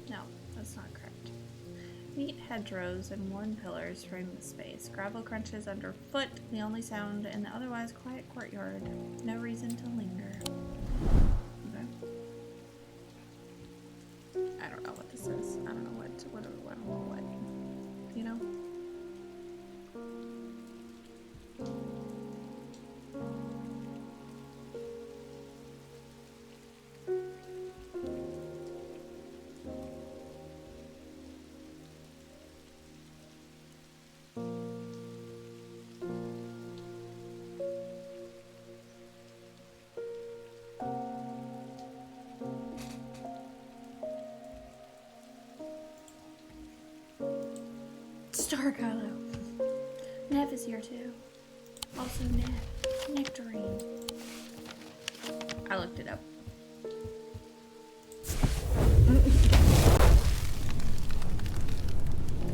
No, that's not correct. Neat hedgerows and worn pillars frame the space. Gravel crunches underfoot, the only sound in the otherwise quiet courtyard. No reason to linger. Okay. I don't know what this is. I don't know what, you know? Stark Hollow. Nev is here too. Also Nev. Nectarine. I looked it up.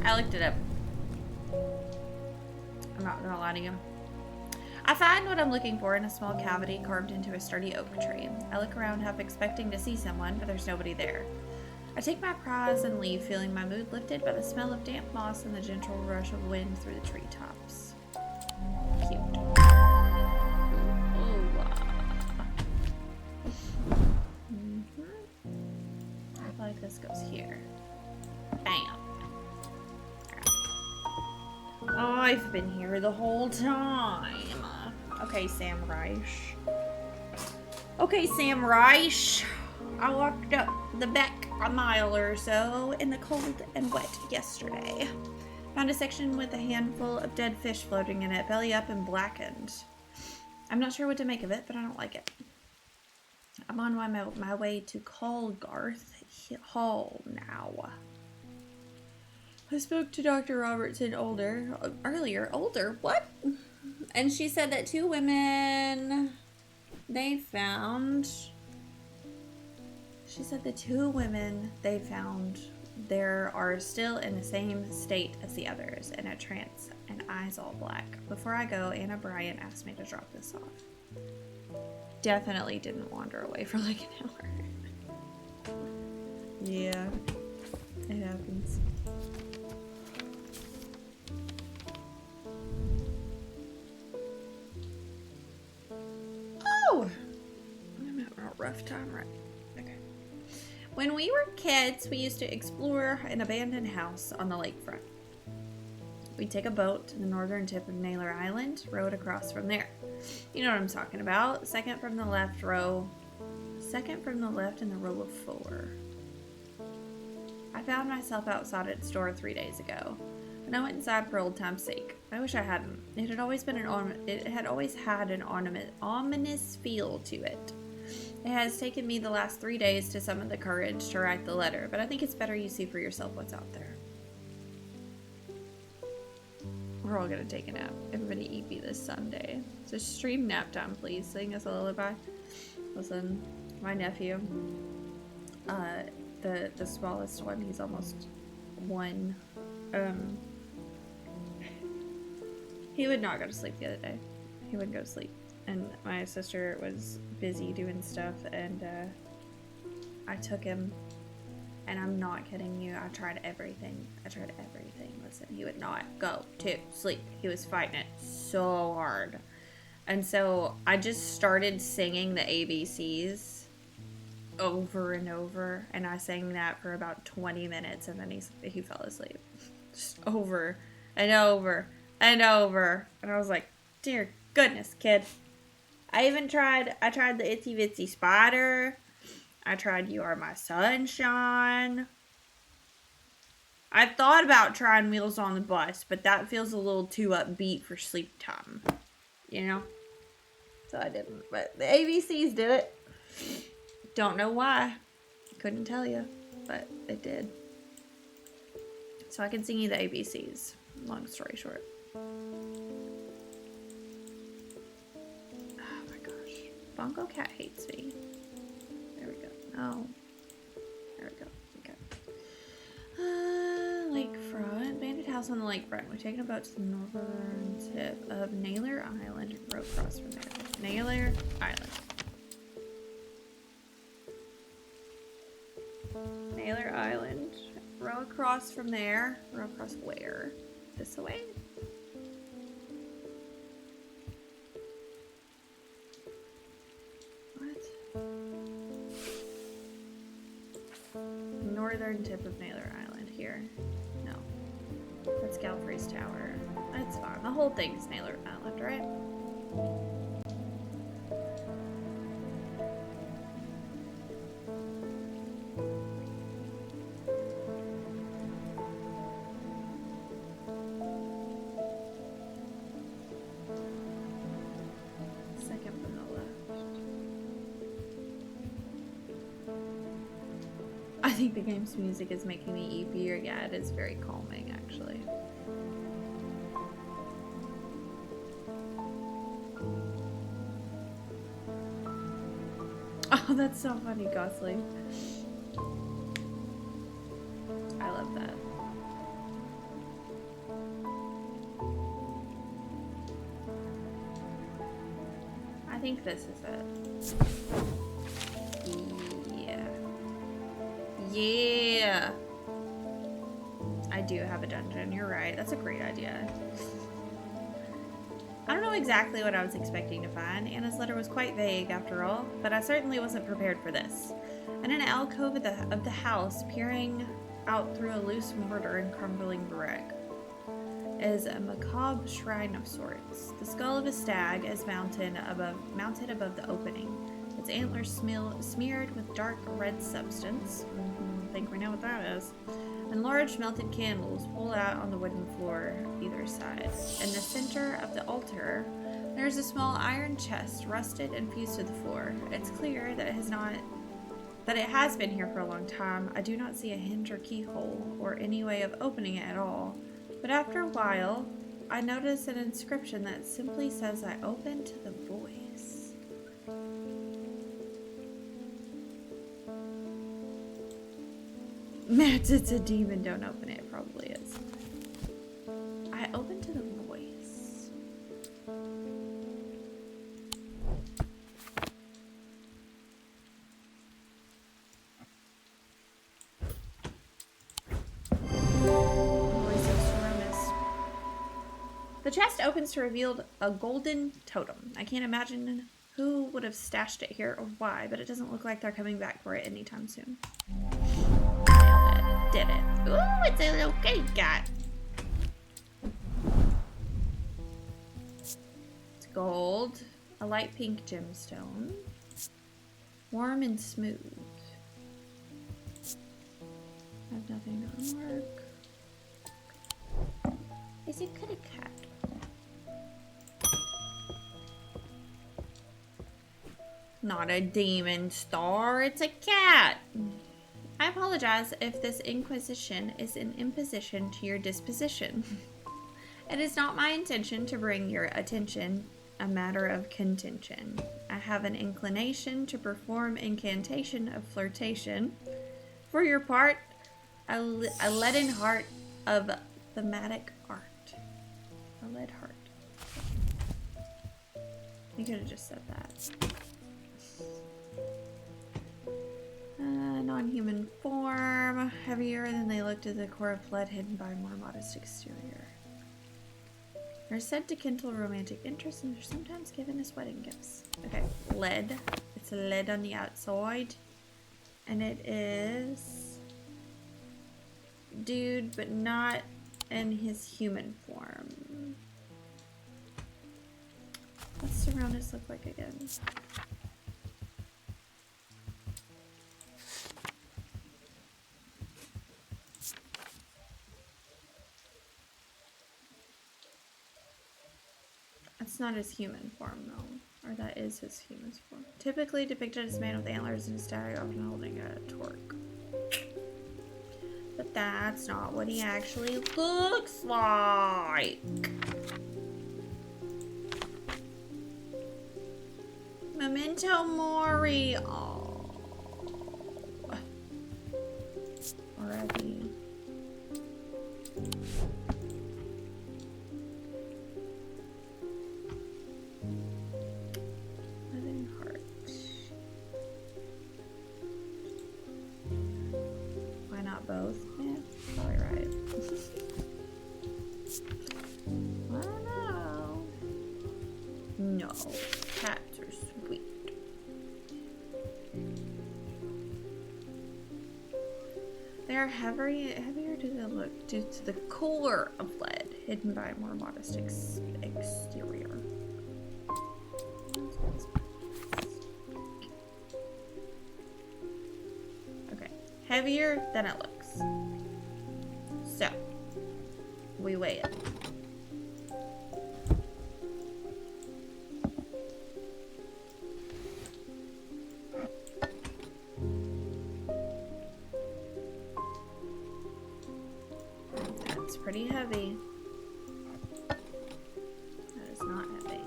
I looked it up. I'm not gonna lie to you. I find what I'm looking for in a small cavity carved into a sturdy oak tree. I look around half expecting to see someone, but there's nobody there. I take my prize and leave, feeling my mood lifted by the smell of damp moss and the gentle rush of wind through the treetops. Cute. I feel like this goes here. Bam. Oh, I've been here the whole time. Okay, Sam Reich. Okay, Sam Reich. I walked up the back a mile or so in the cold and wet yesterday. Found a section with a handful of dead fish floating in it, belly up and blackened. I'm not sure what to make of it, but I don't like it. I'm on my way to Colgarth Hall now. I spoke to Dr. Robertson earlier. Older? What? And she said that two women they found... She said the two women they found there are still in the same state as the others, in a trance and eyes all black. Before I go, Anna Bryant asked me to drop this off. Definitely didn't wander away for like an hour. Yeah, it happens. Oh! I'm having a rough time right now. When we were kids, we used to explore an abandoned house on the lakefront. We'd take a boat to the northern tip of Naylor Island, row it across from there. You know what I'm talking about. Second from the left in the row of four. I found myself outside its door 3 days ago, and I went inside for old time's sake. I wish I hadn't. It had always had an ominous feel to it. It has taken me the last 3 days to summon the courage to write the letter, but I think it's better you see for yourself what's out there. We're all gonna take a nap. Everybody eat me this Sunday. So stream nap time, please. Sing us a lullaby. Listen, my nephew, the smallest one, he's almost 1. He would not go to sleep the other day. He wouldn't go to sleep. And my sister was busy doing stuff, and I took him, and I'm not kidding you, I tried everything. Listen, he would not go to sleep. He was fighting it so hard. And so I just started singing the ABCs over and over, and I sang that for about 20 minutes, and then he fell asleep. Just over and over and over. And I was like, dear goodness, kid. I tried the Itsy Bitsy Spider. I tried You Are My Sunshine. I thought about trying Wheels on the Bus, but that feels a little too upbeat for sleep time. You know? So I didn't. But the ABCs did it. Don't know why. Couldn't tell you. But they did. So I can sing you the ABCs. Long story short. Oh my gosh. Bongo Cat hates me. There we go. Oh. There we go. Okay. Lakefront. Bandit house on the lakefront. We're taking a boat to the northern tip of Naylor Island and row across from there. Naylor Island. Naylor Island. Row across from there. Row across where? This way? What? Northern tip of Naylor Island here. No. That's Galfrey's Tower. That's fine. The whole thing's Naylor Island, right? Second from the left. I think the game's music is making me eepier. Yeah, it is very calming, actually. Oh, that's so funny, Gosling. I love that. I think this is it. Yeah. Yeah. I do have a dungeon. You're right. That's a great idea. I don't know exactly what I was expecting to find. Anna's letter was quite vague, after all, but I certainly wasn't prepared for this. In an alcove of the house, peering out through a loose mortar and crumbling brick, is a macabre shrine of sorts. The skull of a stag is mounted above the opening, its antlers smeared with dark red substance. I think we know what that is. And large melted candles pull out on the wooden floor either side. In the center of the altar, there's a small iron chest, rusted and fused to the floor. It's clear that it has been here for a long time. I do not see a hinge or keyhole or any way of opening it at all. But after a while, I notice an inscription that simply says, "I open to the voice." Matt, it's a demon. Don't open it. It probably is. I open to the voice. The chest opens to reveal a golden totem. I can't imagine who would have stashed it here or why, but it doesn't look like they're coming back for it anytime soon. Nailed it. Did it. Ooh, it's a little kitty cat. It's gold. A light pink gemstone. Warm and smooth. I have nothing to unmark. It's a kitty cat. Not a demon star, it's a cat. I apologize if this inquisition is an imposition to your disposition. It is not my intention to bring your attention a matter of contention. I have an inclination to perform incantation of flirtation. For your part, a leaden heart of thematic art. A lead heart. You could have just said that. Non-human form, heavier than they looked at the core of lead, hidden by a more modest exterior. They're said to kindle romantic interest and are sometimes given as wedding gifts. Okay, lead. It's a lead on the outside. And it is... dude, but not in his human form. What's Saronis look like again? That's not his human form, though. Or that is his human form. Typically depicted as a man with antlers and a stag, often holding a torque. But that's not what he actually looks like. Memento Mori. Oh. Already. Living heart. Why not both? Yeah, probably right. I don't know. No, cats are sweet. They are heavier do they look due to the core of lead, hidden by a more modest exterior. Okay, heavier than it looks. So, we weigh it. That's pretty heavy. That is not heavy.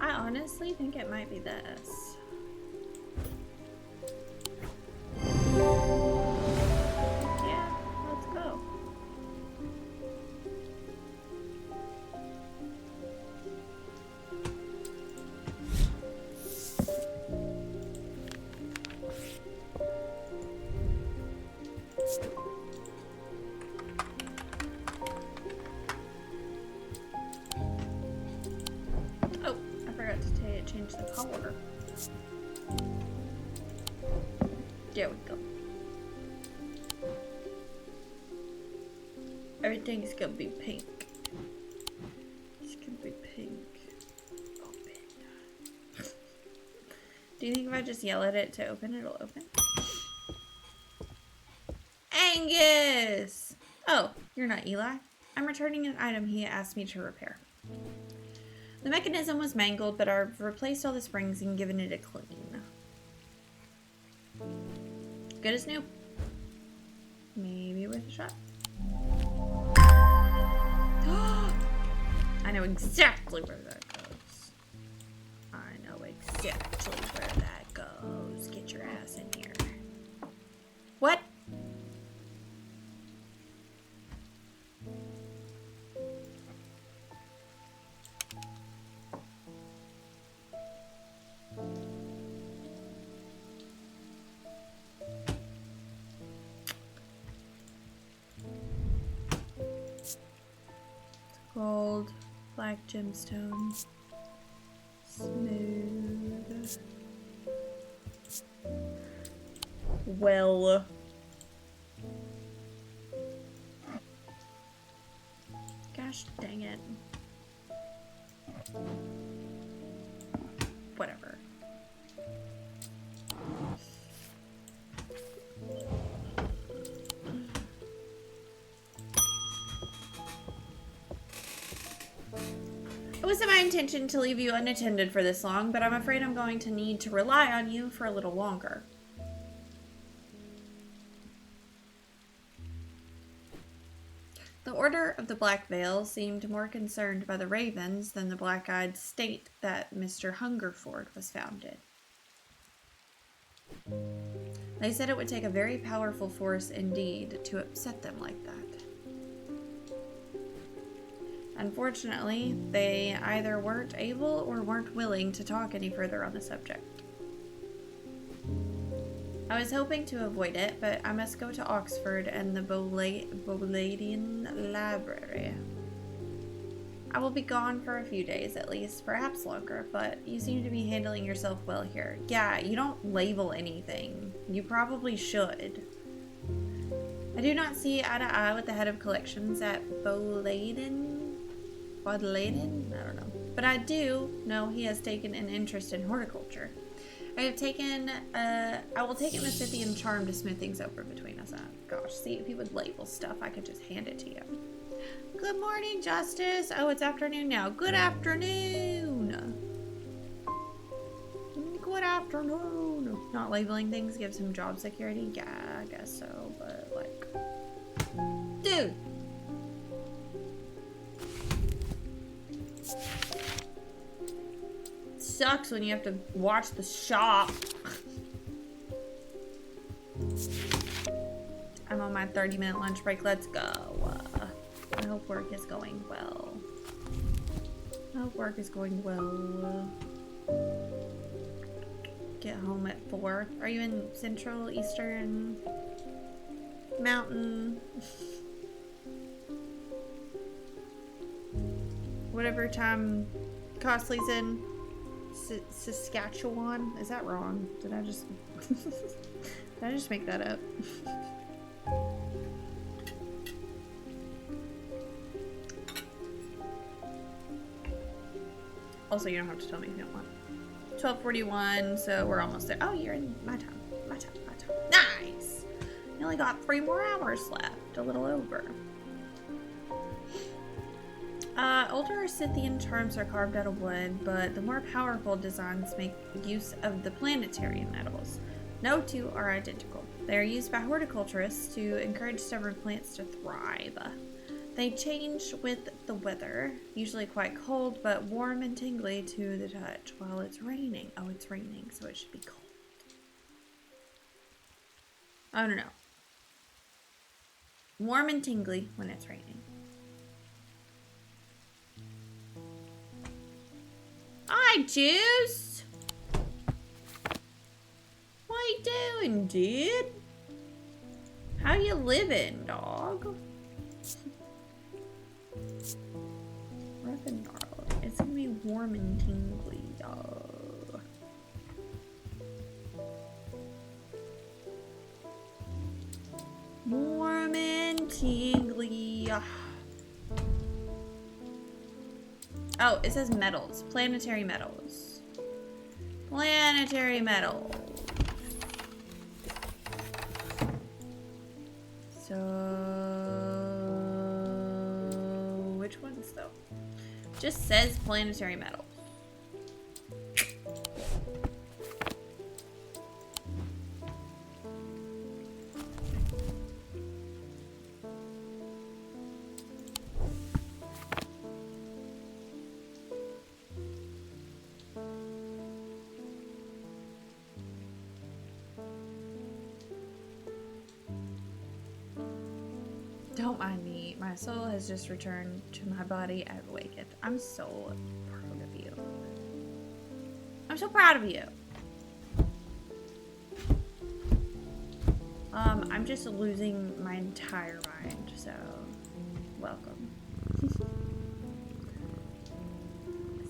I honestly think it might be this. Yeah, let's go. Oh, I forgot to change the color. There we go. Everything's gonna be pink. It's gonna be pink. Open. Do you think if I just yell at it to open, it'll open? Angus! Oh, you're not Eli. I'm returning an item he asked me to repair. The mechanism was mangled, but I've replaced all the springs and given it a clean. Good as new. Maybe worth a shot. I know exactly where that goes. I know exactly where that goes. Get your ass in here. What? Gold, black gemstone, smooth. Well, gosh dang it. Whatever. It wasn't my intention to leave you unattended for this long, but I'm afraid I'm going to need to rely on you for a little longer. The Order of the Black Veil seemed more concerned by the Ravens than the black-eyed state that Mr. Hungerford was founded. They said it would take a very powerful force indeed to upset them like that. Unfortunately, they either weren't able or weren't willing to talk any further on the subject. I was hoping to avoid it, but I must go to Oxford and the Boladian Library. I will be gone for a few days at least, perhaps longer, but you seem to be handling yourself well here. Yeah, you don't label anything. You probably should. I do not see eye to eye with the head of collections at Bodleian? I don't know. But I do know he has taken an interest in horticulture. I will take in the Scythian charm to smooth things over between us. Gosh, see, if he would label stuff, I could just hand it to you. Good morning, Justice. Oh, it's afternoon now. Good afternoon. Good afternoon. Not labeling things gives him job security? Yeah, I guess so, but like... Dude! Sucks when you have to watch the shop. I'm on my 30-minute lunch break. Let's go. I hope work is going well. I hope work is going well. Get home at 4. Are you in Central, Eastern, Mountain? Whatever time Costly's in. Saskatchewan? Is that wrong? Did I just make that up? Also, you don't have to tell me if you don't want. 12:41, so we're almost there. Oh, you're in my time. My time. Nice! You only got 3 more hours left. A little over. Older Scythian charms are carved out of wood, but the more powerful designs make use of the planetary metals. No two are identical. They are used by horticulturists to encourage stubborn plants to thrive. They change with the weather, usually quite cold, but warm and tingly to the touch while it's raining. Oh, it's raining, so it should be cold. I don't know. Warm and tingly when it's raining. Hi, Juice! What you doing, dude? How you living, dog? Rough and gnarly. It's gonna be warm and tingly, dog. Warm and tingly. Oh, it says metals. Planetary metals. Planetary metals. So... which ones, though? Just says planetary metals. Don't mind me. My soul has just returned to my body. I've awakened. I'm so proud of you. I'm so proud of you. I'm just losing my entire mind, so welcome.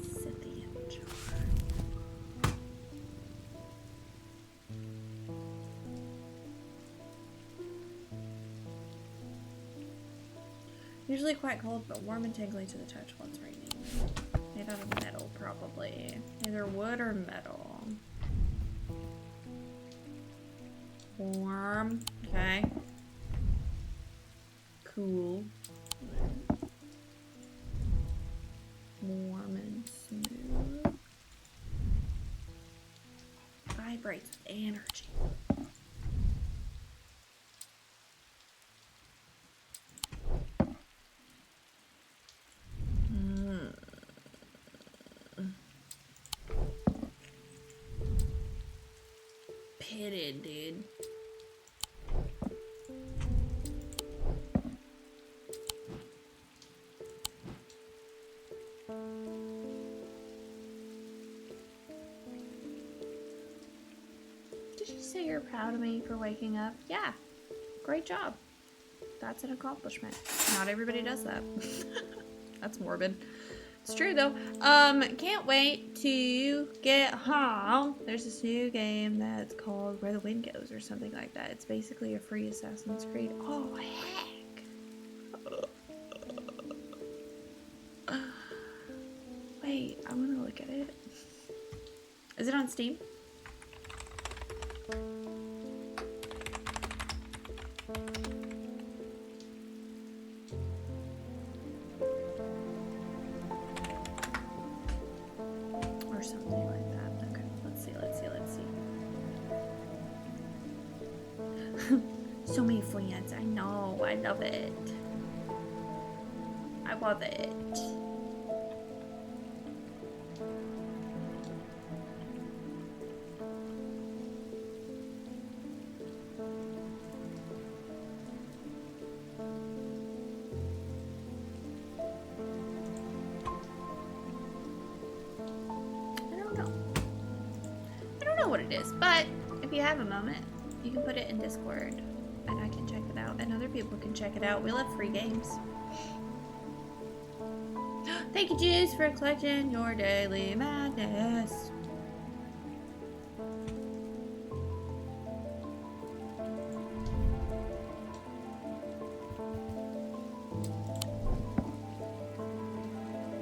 Scythian charm. Usually quite cold, but warm and tingly to the touch while it's raining. Made out of metal, probably. Either wood or metal. Warm. Okay. Cool. Warm and smooth. Vibrates with energy. Pitted, dude. Did you say you're proud of me for waking up? Yeah. Great job. That's an accomplishment. Not everybody does that. That's morbid. It's true though. Can't wait to get home. There's this new game that's called Where the Wind Goes or something like that. It's basically a free Assassin's Creed. Oh heck. Wait, I wanna look at it. Is it on Steam? Something like that. Okay, let's see. So many friends. I know. I love it. I love it. What it is, but if you have a moment, you can put it in Discord and I can check it out and other people can check it out. We love free games. Thank you, Juice, for collecting your daily madness.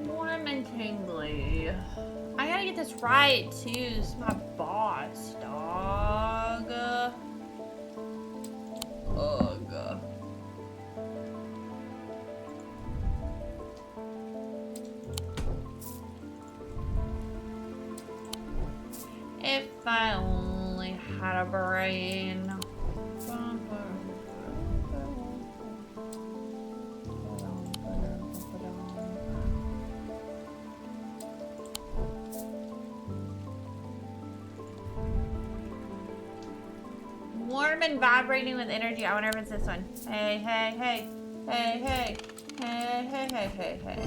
Warm and tingly. I gotta get this right too. This is my boss, dog. Ugh. If I only had a brain. Warm and vibrating with energy. I wonder if it's this one. Hey, hey, hey. Hey, hey. Hey, hey, hey, hey, hey.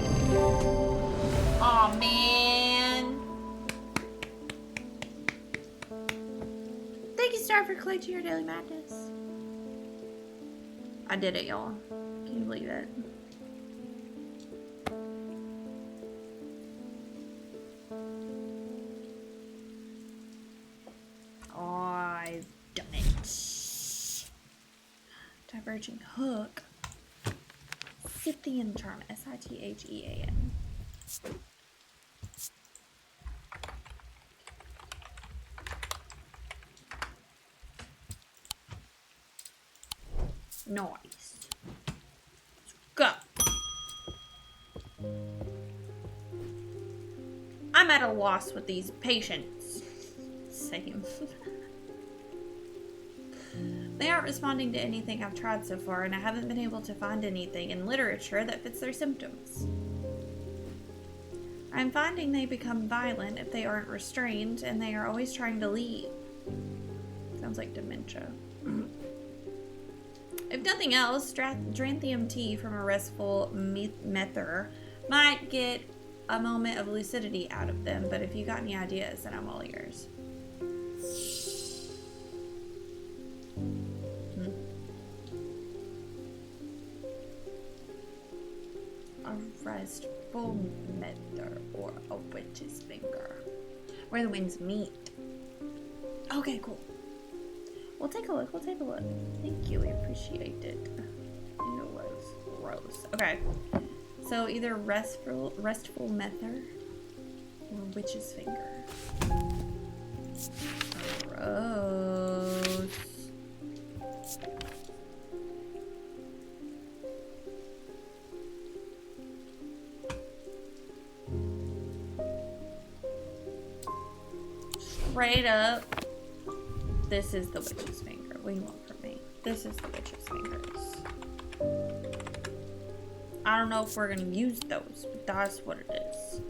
Aw, man. Thank you, Star, for collecting your daily madness. I did it, y'all. Can you believe it? I've done it. Diverging hook. Scythian charm. Sitthean. Nice. Let's go. I'm at a loss with these patients. Same. They aren't responding to anything I've tried so far, and I haven't been able to find anything in literature that fits their symptoms. I'm finding they become violent if they aren't restrained, and they are always trying to leave. Sounds like dementia. If nothing else, Dranthium tea from a restful mether might get a moment of lucidity out of them, but if you got any ideas, then I'm all ears. A restful mether or a witch's finger. Where the winds meet. Okay, cool. We'll take a look. Thank you. We appreciate it. You know what's gross. Okay. So either restful mether or witch's finger. Gross. Straight up. This is the witch's finger. What do you want from me? This is the witch's fingers. I don't know if we're gonna use those, but that's what it is.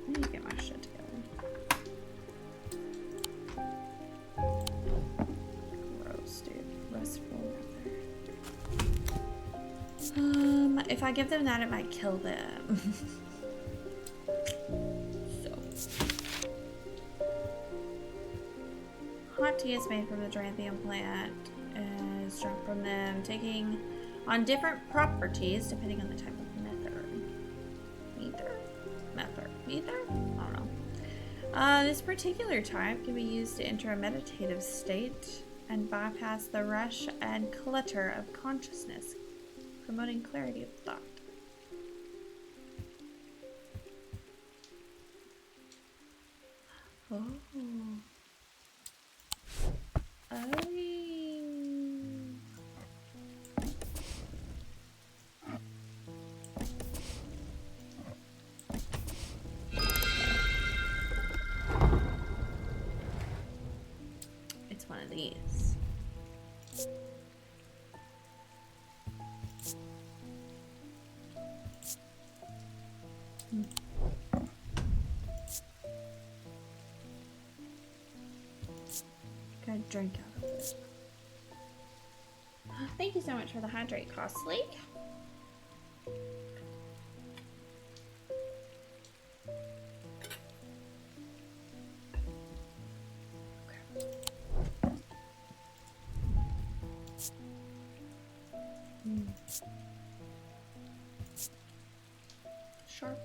I need to get my shit together. Gross, dude. Restful mether. If I give them that, it might kill them. So. hot tea is made from the Duranthium plant and is drunk from them, taking on different properties depending on the type of Ether? I don't know. This particular type can be used to enter a meditative state and bypass the rush and clutter of consciousness, promoting clarity of thought. Oh. It's one of these. Gotta drink out of it. Thank you so much for the hydrate, Costly. Sharp.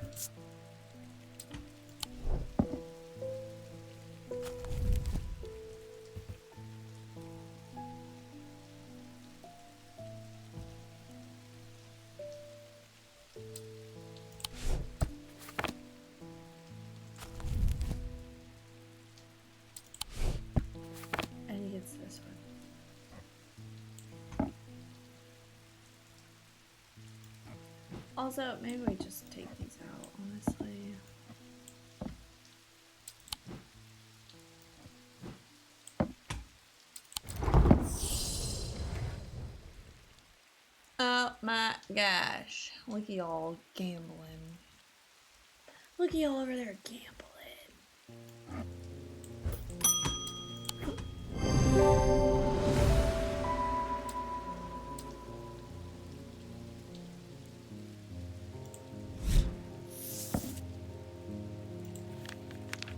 I think it's this one. Also, maybe we just take these out, honestly. Oh my gosh. Look at y'all gambling. Look at y'all over there gambling.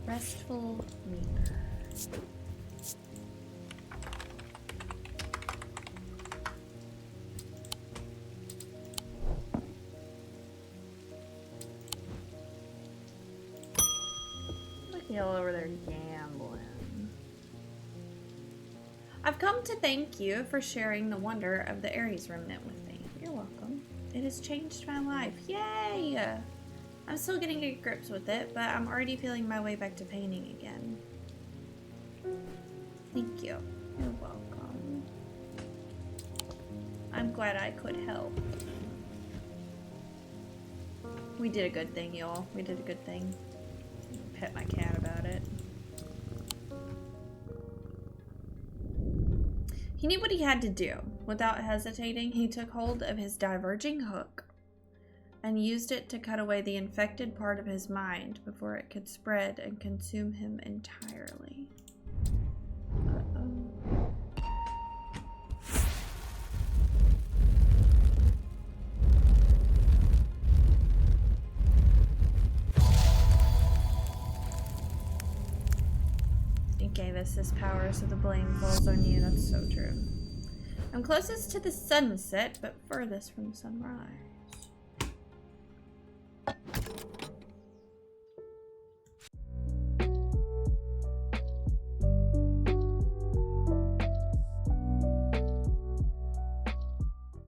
Restful Reaper. Look at y'all over there gambling. I've come to thank you for sharing the wonder of the Ares remnant with me. You're welcome. It has changed my life. Yay! I'm still getting to grips with it, but I'm already feeling my way back to painting again. Thank you. You're welcome. I'm glad I could help. We did a good thing, y'all. We did a good thing. Pet my cat about it. He knew what he had to do. Without hesitating, he took hold of his diverging hook and used it to cut away the infected part of his mind before it could spread and consume him entirely. It gave us this power, so the blame falls on you. That's so true. I'm closest to the sunset, but furthest from sunrise.